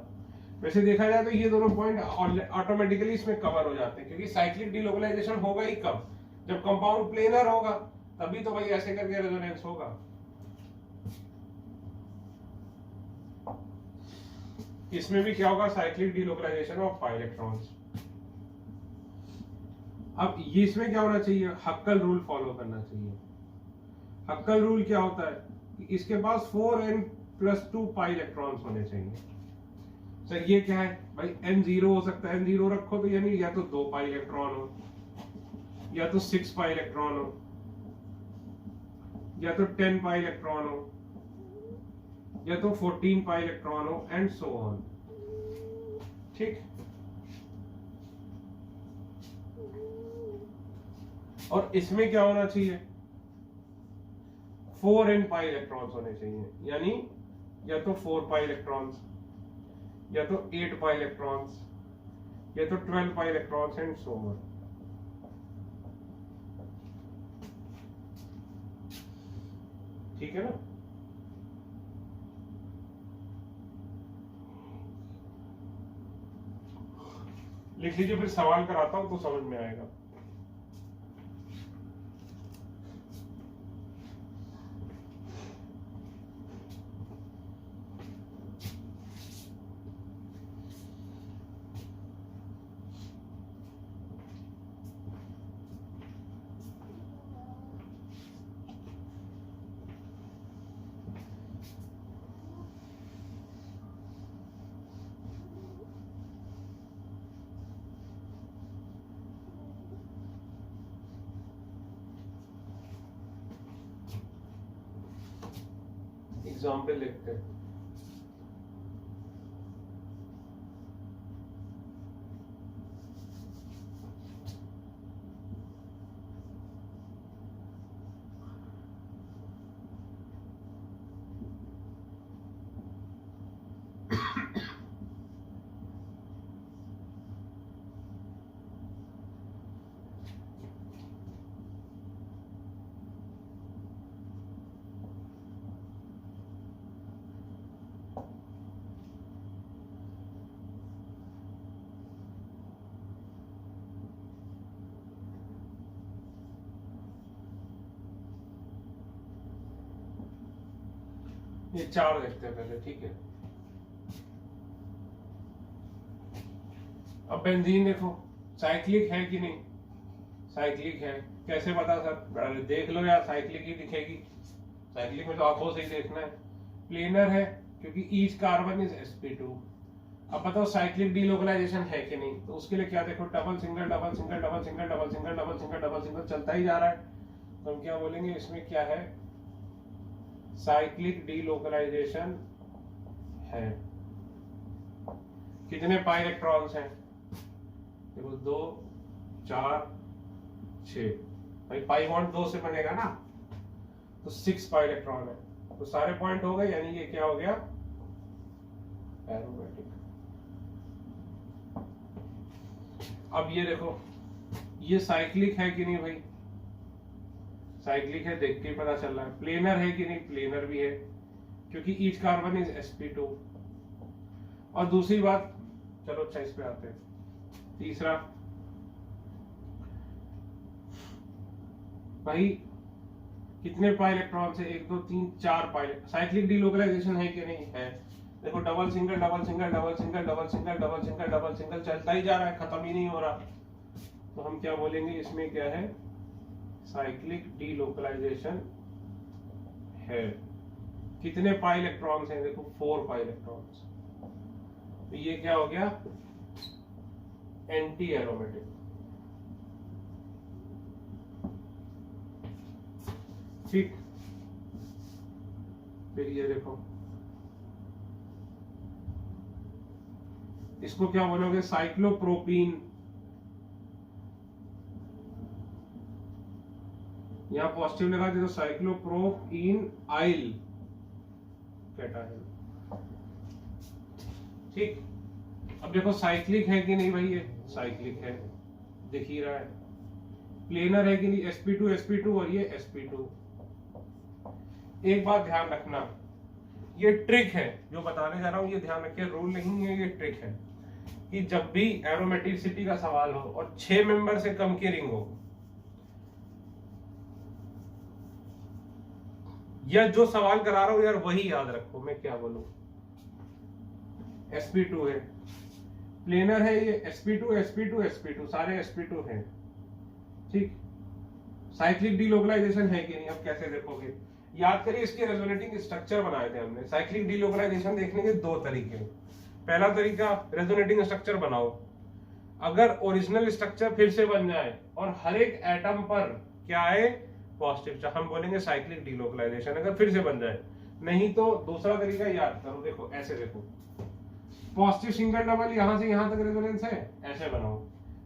वैसे देखा जाए तो ये दोनों पॉइंट ऑटोमेटिकली इसमें कवर हो जाते हैं, क्योंकि साइक्लिक डीलोकलाइजेशन होगा ही कब? जब कंपाउंड प्लेनर होगा, तभी तो भाई ऐसे करके रेजोनेंस होगा। इसमें भी क्या होगा? Cyclic delocalisation of pi electrons. अब ये इसमें क्या होना चाहिए? हक्कल रूल फॉलो करना चाहिए। हक्कल रूल क्या होता है? इसके पास 4n+2 पाई इलेक्ट्रॉन्स होने चाहिए। सर ये क्या है भाई? n0 हो सकता है, n0 रखो तो यानी या तो 2 पाई इलेक्ट्रॉन हो, या तो 6 पाई इलेक्ट्रॉन हो, या तो 10 पाई इलेक्ट्रॉन हो, या तो 14 पाई इलेक्ट्रॉन हो एंड सो ऑन। ठीक, और इसमें क्या होना चाहिए, 4n पाई इलेक्ट्रॉन्स होने चाहिए, यानी या तो 4 पाई इलेक्ट्रॉन्स, या तो 8 पाई इलेक्ट्रॉन्स, या तो 12 pi electrons and so on. ठीक है ना। लिख लीजिए, फिर सवाल कराता हूं तो समझ में आएगा। एग्जाम्पल लिखते हैं। ये 4 देखते हैं पहले। ठीक है, अब बेंजीन देखो, साइक्लिक है कि नहीं, साइक्लिक है। कैसे पता सर, अरे देख लो यार, साइक्लिक ही दिखेगी, साइक्लिक में तो आंखों से ही देखना है। प्लेनर है क्योंकि ईच कार्बन इज sp2। अब बताओ साइक्लिक डीलोकलाइजेशन है कि नहीं, तो उसके लिए क्या देखो, double single double single double single double single double single double single चलता ही जा रहा है। तो हम क्या बोलेंगे, इसमें क्या है, साइक्लिक डीलोकलाइजेशन है। कितने पाई इलेक्ट्रॉन्स हैं, देखो 2 4 6, भाई पाई बॉन्ड 2 से बनेगा ना, तो 6 पाई इलेक्ट्रॉन है, तो सारे पॉइंट हो गए, यानी ये क्या हो गया, एरोमेटिक। अब ये देखो, ये साइक्लिक है कि नहीं भाई, साइक्लिक है, देख के पता चल रहा है। प्लेनर है कि नहीं, प्लेनर भी है क्योंकि ईच कार्बन इज sp2। और दूसरी बात, चलो अच्छा इस पे आते हैं, तीसरा भाई कितने पाई इलेक्ट्रॉन से, 1 2 3 4 पाई। साइक्लिक डीलोकलाइजेशन है कि नहीं, है। देखो double single double single double single double single double single double single चलता ही जा रहा है, खत्म ही नहीं हो रहा। तो हम क्या बोलेंगे, इसमें क्या है, साइक्लिक डीलोकलाइजेशन है। कितने पाई इलेक्ट्रॉन्स हैं, देखो 4 पाई इलेक्ट्रॉन्स। तो ये क्या हो गया, एंटी एरोमेटिक। ठीक, फिर ये देखो, इसको क्या बोलोगे, साइक्लोप्रोपीन। यहां पॉजिटिव लगा दे तो साइक्लोप्रोपीन आइल कैटायन। ठीक, अब देखो साइक्लिक है कि नहीं भाई, ये साइक्लिक है, दिख ही रहा है। प्लेनर है कि नहीं, sp2 sp2 और ये sp2। एक बात ध्यान रखना, ये ट्रिक है जो बताने जा रहा हूं, ये ध्यान रखिए, रूल नहीं है, ये ट्रिक है कि जब भी एरोमेटिसिटी का सवाल हो और 6 मेंबर से कम की रिंग हो, या जो सवाल करा रहा हूं यार वही याद रखो, मैं क्या बोलूं। sp2 है, प्लेनर है, ये sp2 sp2 sp2 सारे sp2 हैं। ठीक, साइक्लिक डीलोकलाइजेशन है कि नहीं, अब कैसे देखोगे, याद करिए, इसके रेजोनेटिंग स्ट्रक्चर बनाए थे हमने। साइक्लिक डीलोकलाइजेशन देखने के 2 तरीके। पहला तरीका, रेजोनेटिंग स्ट्रक्चर बनाओ, अगर ओरिजिनल स्ट्रक्चर फिर से बन जाए और हर एक एटम पर क्या आए, पॉजिटिव, हम बोलेंगे साइक्लिक डीलोकलाइजेशन, अगर फिर से बन जाए। नहीं तो दूसरा तरीका याद करो, देखो ऐसे देखो, पॉजिटिव सिंगल डबल यहां से यहां तक रेजोनेंस है, ऐसे बनाओ,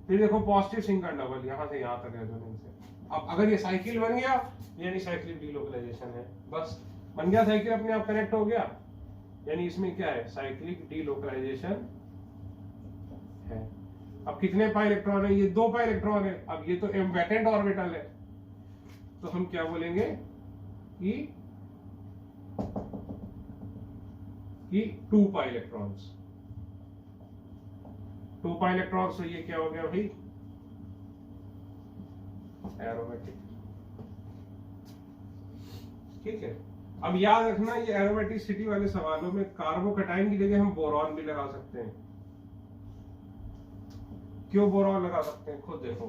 फिर देखो पॉजिटिव सिंगल डबल यहां से यहां तक रेजोनेंस है। अब अगर ये साइकिल बन गया यानी साइक्लिक डीलोकलाइजेशन है, बस बन गया, साइकिल अपने आप कनेक्ट हो गया, यानी इसमें क्या है, साइक्लिक डीलोकलाइजेशन है। अब कितने पाई इलेक्ट्रॉन है, ये 2 पाई इलेक्ट्रॉन है। अब ये तो वैकेंट ऑर्बिटल है, तो हम क्या बोलेंगे कि 2 पाई इलेक्ट्रॉन्स, 2 पाई इलेक्ट्रॉन्स, तो ये क्या हो गया भाई, एरोमेटिक। ठीक है, अब याद रखना ये एरोमेटिसिटी वाले सवालों में कार्बोकैटायन की जगह हम बोरॉन भी लगा सकते हैं। क्यों बोरॉन लगा सकते हैं, खुद देखो,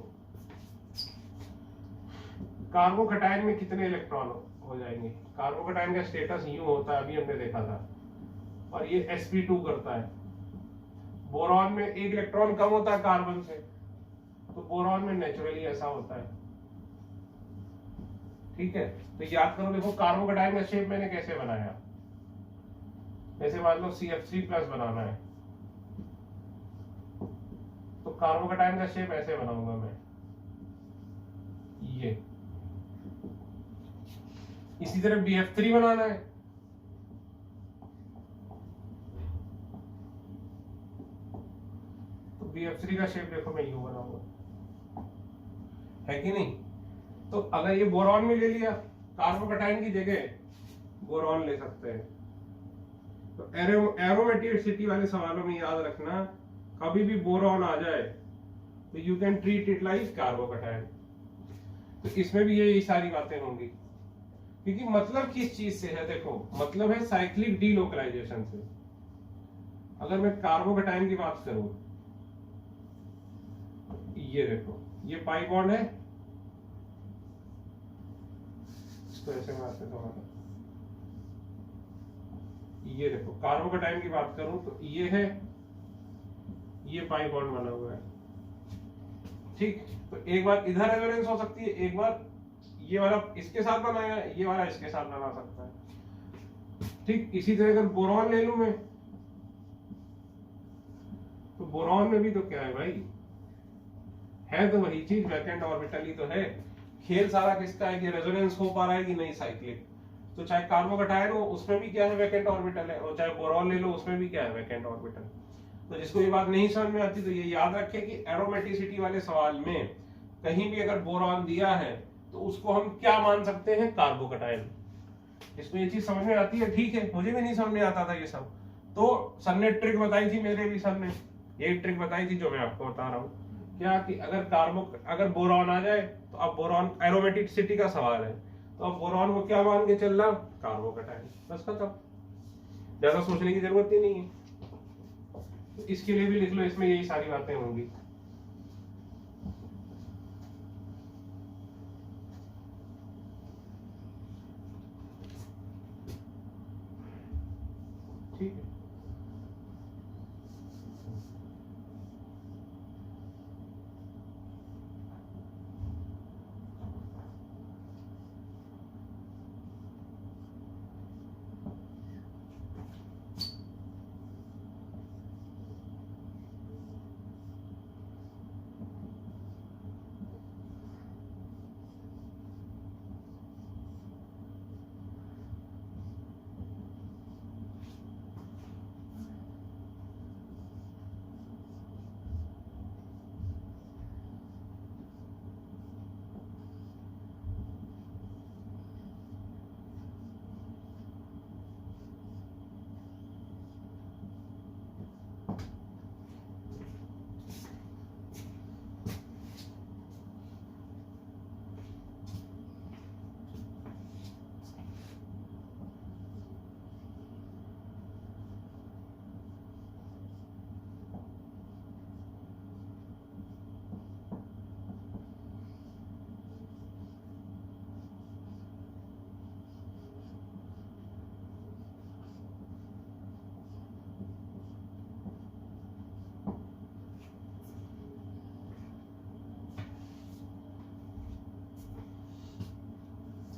कार्बोकैटायन में कितने इलेक्ट्रॉन हो जाएंगे, कार्बोकैटायन का स्टेटस यूं होता है, अभी हमने देखा था, और ये sp2 करता है। बोरॉन में 1 इलेक्ट्रॉन कम होता है कार्बन से, तो बोरॉन में नेचुरली ऐसा होता है। ठीक है, तो याद करो, देखो कार्बोकैटायन का शेप मैंने कैसे बनाया, जैसे मान लो CF3+ बनाना है, तो कार्बोकैटायन का शेप ऐसे बनाऊंगा मैं, ये। इसी तरह BF3 बनाना है, तो BF3 का शेप देखो मैं यूं बनाऊंगा, है कि नहीं। तो अगर ये बोरॉन में ले लिया, कार्बोकैटायन की जगह बोरॉन ले सकते हैं। तो एरोमेटिसिटी वाले सवालों में याद रखना, कभी भी बोरॉन आ जाए तो you can treat it like carbocation. तो इसमें भी यही सारी बातें होंगी, क्योंकि मतलब किस चीज से है, देखो मतलब है साइक्लिक डीलोकलाइजेशन से। अगर मैं कार्बोकैटायन की बात करूं, ये देखो, ये पाई बॉन्ड है, इसको ऐसे बनाते हैं, ये देखो कार्बोकैटायन की बात करूं तो ये है, ये पाई बॉन्ड बना हुआ है। ठीक, तो एक बार इधर रेजोनेंस हो सकती है, एक बार ये वाला इसके साथ बनाया है, ये वाला इसके साथ बना सकता है। ठीक, इसी तरह अगर बोरॉन ले लूं मैं, तो बोरॉन में भी तो क्या है भाई, है तो वही चीज, वैकेंट ऑर्बिटल ही तो है। खेल सारा किसका है कि रेजोनेंस हो पा रहा है कि नहीं साइक्लिक। तो चाहे कार्बोकैटायन हो उसमें भी क्या है, वैकेंट ऑर्बिटल है, और चाहे बोरॉन ले लो उसमें भी क्या है, वैकेंट ऑर्बिटल। तो जिसको ये बात नहीं समझ में आती तो ये याद रखे कि एरोमेटिसिटी वाले सवाल में कहीं भी अगर बोरॉन दिया है तो उसको हम क्या मान सकते हैं, कार्बोकैटायन। इसको ये चीज समझ में आती है, ठीक है, मुझे भी नहीं समझ में आता था ये सब, तो सर ने ट्रिक बताई थी, मेरे भी सर ने यही ट्रिक बताई थी जो मैं आपको बता रहा हूँ, क्या कि अगर बोरॉन आ जाए तो अब बोरॉन एरोमेटिसिटी का सवाल है, तो अब बोरॉन को क्या मान के चलना, कार्बोकैटायन, बस खत्म, ज्यादा सोचने की जरूरत ही नहीं है। तो इसके लिए भी लिख लो, इसमें यही सारी बातें होंगी। ठीक है,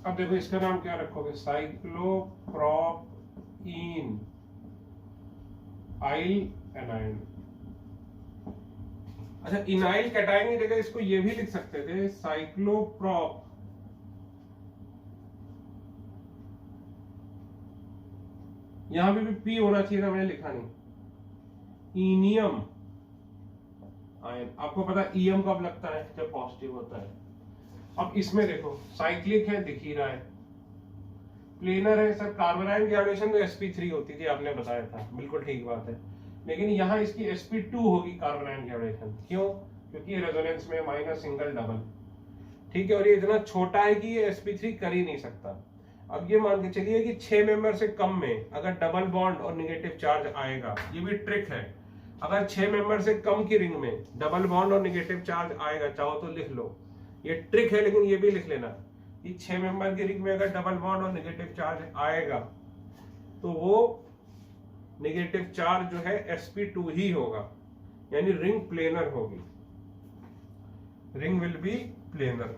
अब देखो इसका नाम क्या रखोगे, साइक्लोप्रोपीन आइल एनाइन। अच्छा, इनाइल कैटायन की जगह इसको ये भी लिख सकते थे, साइक्लोप्रोप यहां पे भी पी होना चाहिए था, मैंने लिखा नहीं, इनियम आयन। आपको पता है ईएम कब लगता है, जब पॉजिटिव होता है। अब इसमें देखो साइक्लिक है, दिख ही रहा है, प्लेनर है सर, कार्बोनाइल की ऑर्डिनेशन तो sp3 होती थी, आपने बताया था, बिल्कुल ठीक बात है, लेकिन यहाँ इसकी sp2 होगी कार्बोनाइल की ऑर्डिनेशन। क्यों? क्योंकि रेजोनेंस में माइनस सिंगल डबल, ठीक है, और ये इतना छोटा है कि ये sp3 कर ही नहीं सकता। अब ये मान के चलिए कि 6 मेंबर से कम में अगर डबल बॉन्ड और नेगेटिव चार्ज आएगा, ये भी ट्रिक है, अगर 6 मेंबर से कम की रिंग में डबल बॉन्ड और नेगेटिव चार्ज आएगा, चाहो तो लिख लो, ये ट्रिक है, लेकिन ये भी लिख लेना कि 6 मेंबर की रिंग में अगर डबल बॉन्ड और नेगेटिव चार्ज आएगा तो वो नेगेटिव चार्ज जो है sp2 ही होगा, यानी रिंग प्लेनर होगी, रिंग विल बी प्लेनर।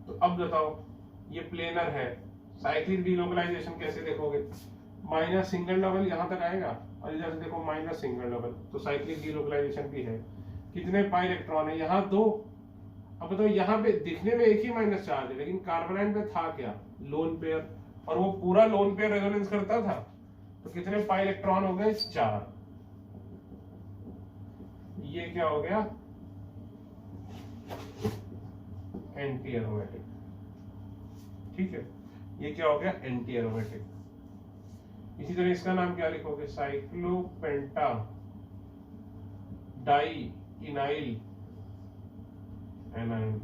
तो अब बताओ ये प्लेनर है, साइक्लिक डीलोकलाइजेशन कैसे देखोगे, माइनस सिंगल डबल यहां तक आएगा और इधर से देखो माइनस सिंगल डबल, तो साइक्लिक डीलोकलाइजेशन भी है। कितने पाई इलेक्ट्रॉन है, यहाँ 2। अब बताओ यहाँ पे दिखने में एक ही माइनस चार्ज है, लेकिन कार्बोनाइल पे था क्या, लोन पेयर, और वो पूरा लोन पेयर रेजोनेंस करता था, तो कितने पाई इलेक्ट्रॉन हो गए, 4। ये क्या हो गया, एंटी एरोमेटिक, ठीक है, ये क्या हो गया, एंटी एरोमेटिक। इसी तरह इसका नाम क्या लिखोगे, साइक्लोपेंटा डाई इनाइल एनाइन।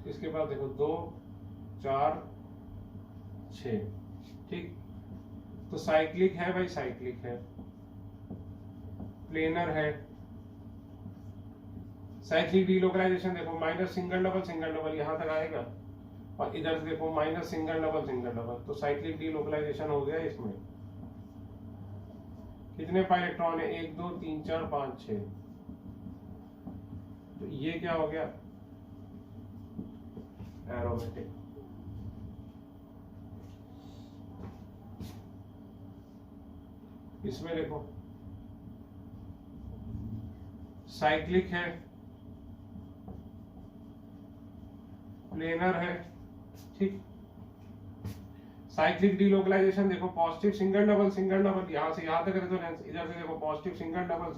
इसके बाद देखो 2 4 6, ठीक, तो साइक्लिक है भाई, साइक्लिक है, प्लेनर है, साइक्लिक डीलोकलाइजेशन देखो माइनस सिंगल डबल यहां तक आएगा, और इधर से देखो माइनस सिंगल डबल, तो साइक्लिक डीलोकलाइजेशन हो गया। इसमें कितने पाई इलेक्ट्रॉन है, 1 2 3 4 5 6, तो ये क्या हो गया, एरोमेटिक। इसमें देखो साइक्लिक है, प्लेनर है, ठीक, साइक्लिक डीलोकलाइजेशन देखो पॉजिटिव सिंगल डबल यहां से यहां तक रेजोनेंस, इधर से देखो पॉजिटिव सिंगल डबल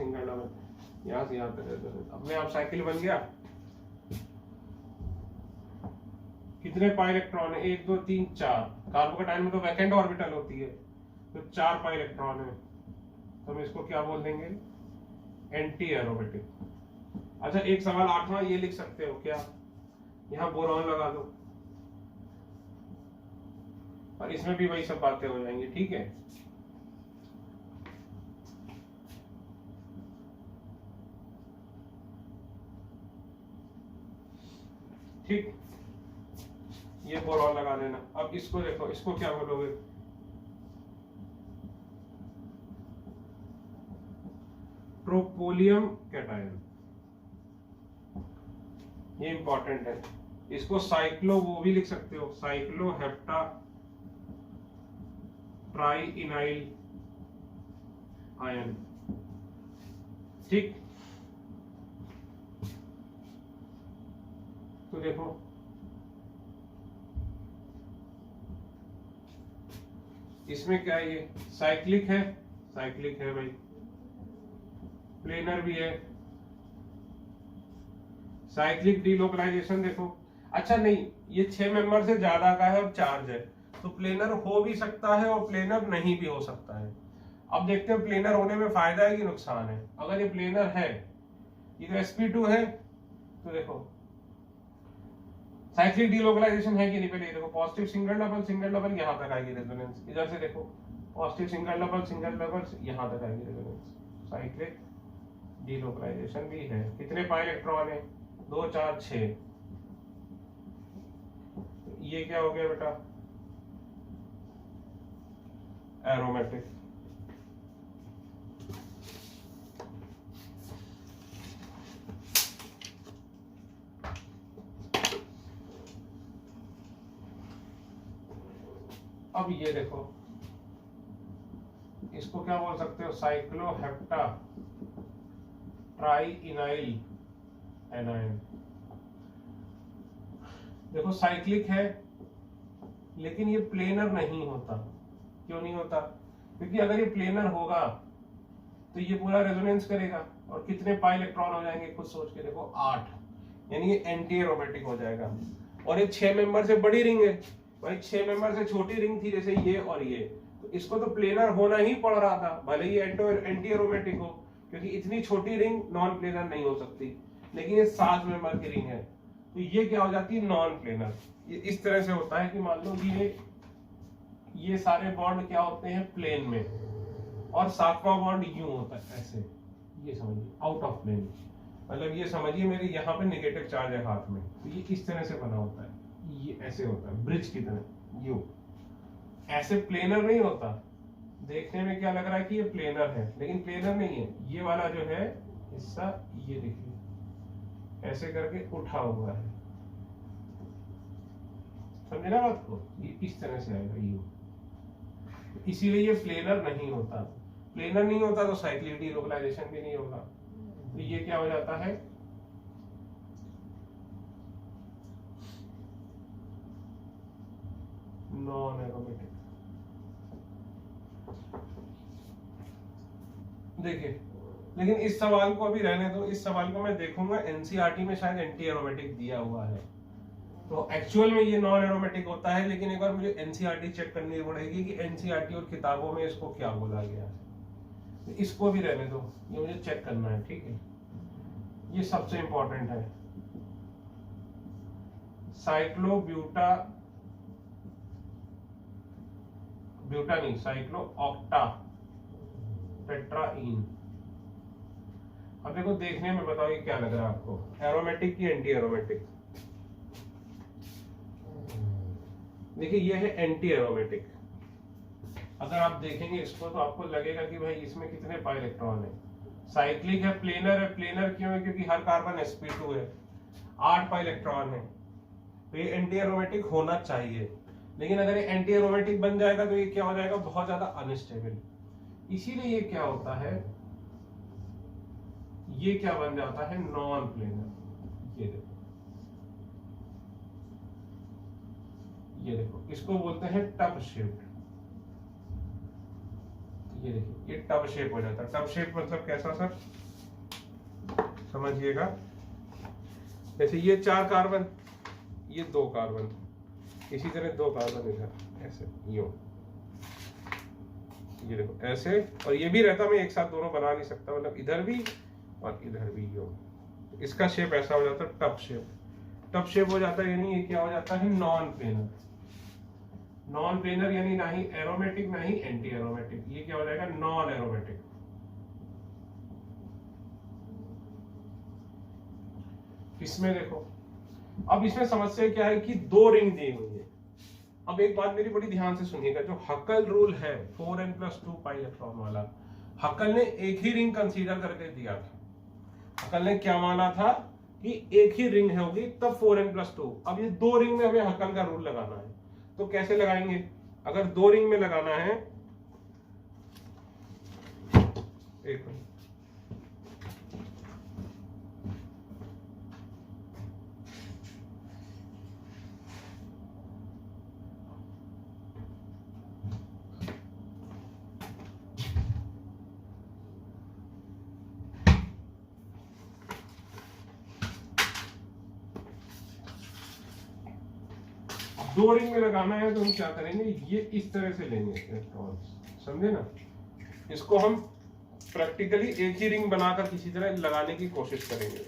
यहां से यहां तक रेजोनेंस, अपने आप साइकिल बन गया। कितने पाई इलेक्ट्रॉन है, 1 2 3 4, कार्बोकेटाइन में तो वैकेंट ऑर्बिटल होती है, तो 4 पाई इलेक्ट्रॉन है, तो हम इसको क्या बोल देंगे, एंटी एरोमेटिक। अच्छा, एक सवाल 8वां ये लिख सकते हो क्या, यहां बोरॉन लगा दो, और इसमें भी वही सब बातें हो जाएंगी, ठीक है। ठीक, ये बोरॉन लगा देना। अब इसको देखो, इसको क्या बोलोगे, ट्रोपोलियम कैटायन, ये इंपॉर्टेंट है। इसको साइक्लो वो भी लिख सकते हो, साइक्लो हेप्टा ट्राई इनाइल आयन, ठीक। तो देखो इसमें क्या है, ये साइक्लिक है, साइक्लिक है भाई, प्लेनर भी है, साइक्लिक डीलोकलाइजेशन देखो। अच्छा नहीं, ये 6 मेंबर से ज्यादा का है और चार्ज है, तो प्लेनर हो भी सकता है और प्लेनर नहीं भी हो सकता है। अब देखते हैं प्लेनर होने में फायदा है कि नुकसान है। अगर ये प्लेनर है, ये तो sp2 है, तो देखो साइक्लिक डीलोकलाइजेशन है कि नहीं, पहले देखो पॉजिटिव सिंगल डबल यहां तक आएगी रेजोनेंस, इधर से देखो पॉजिटिव सिंगल डबल यहां तक आएगी रेजोनेंस, साइक्लिक डीलोकलाइजेशन भी है। कितने पाई इलेक्ट्रॉन है, 2 4 6, ये क्या हो गया बेटा, एरोमेटिक। अब ये देखो, इसको क्या बोल सकते हो, साइक्लोहेप्टा ट्राइइनाइल एनायन। देखो साइक्लिक है लेकिन ये प्लेनर नहीं होता। क्यों नहीं होता? क्योंकि अगर ये प्लेनर होगा तो ये पूरा रेजोनेंस करेगा और कितने पाई इलेक्ट्रॉन हो जाएंगे खुद सोच के देखो, 8, यानी ये एंटी एरोमेटिक हो जाएगा। और ये 6 मेंबर से बड़ी रिंग है भाई, 6 मेंबर से छोटी रिंग थी जैसे ये और ये, तो इसको तो प्लेनर होना ही पड़ रहा था, भले ही एंटी एरोमेटिक हो, क्योंकि इतनी छोटी रिंग नॉन प्लेनर नहीं हो सकती। लेकिन ये 7 मेंबर की रिंग है तो ये क्या हो जाती है, नॉन प्लेनर। ये इस तरह से होता है कि मान लो ये सारे बॉन्ड क्या होते हैं, प्लेन में, और 7वां बॉन्ड यूं होता है ऐसे, ये समझिए आउट ऑफ प्लेन। मतलब ये समझिए मेरे यहाँ पे नेगेटिव चार्ज है हाथ में, तो ये इस तरह से बना होता है, ये ऐसे होता है ब्रिज की तरह, यूं। ऐसे प्लेनर नहीं होता। देखने में क्या लग रहा है कि ये प्लेनर है, लेकिन प्लेनर नहीं है। ये वाला जो है हिस्सा, ये देखिए ऐसे करके उठा हुआ है, समझे ना बात को? ये इस तरह से आएगा यूं, इसीलिए ये प्लेनर नहीं होता। प्लेनर नहीं होता तो साइक्लिक डीलोकलाइजेशन भी नहीं होगा। तो ये क्या हो जाता है, नॉन एरोमेटिक। देखिए, लेकिन इस सवाल को अभी रहने दो, इस सवाल को मैं देखूंगा एनसीईआरटी में शायद एंटी एरोमेटिक दिया हुआ है, तो एक्चुअल में ये नॉन एरोमेटिक होता है। लेकिन एक बार मुझे एनसीईआरटी चेक करनी पड़ेगी कि एनसीईआरटी और किताबों में इसको क्या बोला गया है। तो इसको भी रहने दो, ये मुझे चेक करना है, ठीक है? ये सबसे इंपॉर्टेंट है, साइक्लोब्यूटा नहीं, साइक्लो ऑक्टा टेट्राइन। अब देखो, देखने में बताओ ये क्या लग रहा है आपको, एरोमेटिक की एंटी एरोमेटिक? देखिए ये है एंटी एरोमेटिक। अगर आप देखेंगे इसको तो आपको लगेगा कि भाई इसमें कितने पाई इलेक्ट्रॉन है। साइक्लिक है, प्लेनर है। प्लेनर क्यों है? क्योंकि हर कार्बन sp2 है, 8 पाई इलेक्ट्रॉन है, तो ये एंटी एरोमेटिक होना चाहिए। लेकिन अगर ये एंटी एरोमेटिक बन जाएगा तो ये क्या हो जाएगा, बहुत ज्यादा अनस्टेबल। इसीलिए ये क्या होता है, ये क्या बन जाता है, नॉन प्लेनर। ये देखो इसको बोलते हैं टब शेप। ये देखिए, ये टब शेप हो जाता है। टब शेप मतलब कैसा सर, समझिएगा, जैसे ये 4 कार्बन, ये 2 कार्बन, इसी तरह 2 कार्बन इधर ऐसे यूं, ये देखो ऐसे, और ये भी रहता, मैं एक साथ दोनों बना नहीं सकता, मतलब इधर भी और इधर भी यूं। इसका शेप ऐसा हो जाता है टब शेप। टब शेप हो जाता है, यानी ये क्या हो जाता है, नॉन प्लेनर। नॉन प्लेनर यानी ना ही एरोमेटिक ना ही एंटी एरोमेटिक, ये क्या हो जाएगा, नॉन एरोमेटिक। इसमें देखो, अब इसमें समस्या क्या है कि 2 रिंग दी हुई है। अब एक बात मेरी बड़ी ध्यान से सुनिएगा, जो हकल रूल है 4n+2 पाई इलेक्ट्रॉन वाला, हकल ने एक ही रिंग कंसीडर करके दिया था। हकल ने क्या माना था कि एक ही रिंग होगी तब 4n+2। अब ये 2 रिंग में हमें हकल का रूल लगाना है, तो कैसे लगाएंगे? अगर 2 रिंग में लगाना है, एक मिनट, दो रिंग में लगाना है तो हम क्या करेंगे, ये इस तरह से लेंगे इलेक्ट्रॉन, समझे ना? इसको हम प्रैक्टिकली एक ही रिंग बनाकर किसी तरह लगाने की कोशिश करेंगे,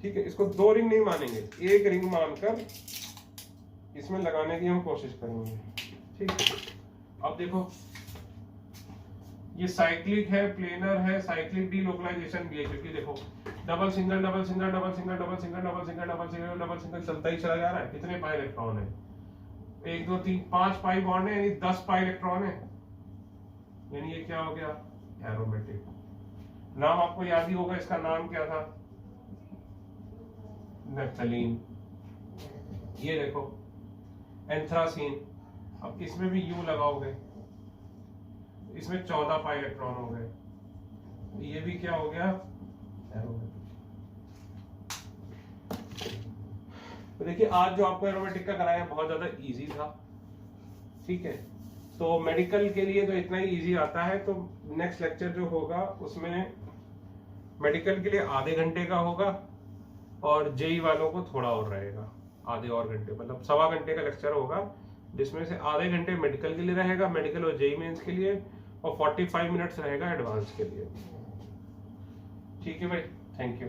ठीक है? इसको 2 रिंग नहीं मानेंगे, एक रिंग मानकर इसमें लगाने की हम कोशिश करेंगे, ठीक है? अब देखो, ये साइक्लिक है, प्लेनर है, साइक्लिक डीलोकलाइजेशन भी है, क्योंकि देखो double single double single double single double single double single double single double single चलता ही चला जा रहा है। कितने पाई इलेक्ट्रॉन है, 1 2 3 5 पाई बॉन्ड है, यानी 10 पाई इलेक्ट्रॉन है। यानी ये क्या हो गया, एरोमेटिक। नाम आपको याद ही होगा, इसका नाम क्या था, नेफ्थलीन। ये देखो एंथ्रासीन, अब इसमें भी यू लगाओगे, इसमें 14 पाई इलेक्ट्रॉन हो गए, ये भी क्या हो गया, एरोमेटिक। तो देखिए आज जो आपको एरोमेटिक का कराया बहुत ज्यादा इजी था, ठीक है। तो मेडिकल के लिए तो इतना ही इजी आता है। तो नेक्स्ट लेक्चर जो होगा उसमें मेडिकल के लिए आधे घंटे का होगा और जेई वालों को थोड़ा और रहेगा, आधे और घंटे, मतलब 1.25 घंटे का लेक्चर होगा, जिसमें से आधे घंटे मेडिकल के लिए रहेगा, मेडिकल और जेई मेंस के लिए, और 45 मिनट्स रहेगा एडवांस के लिए। ठीक है भाई, थैंक यू।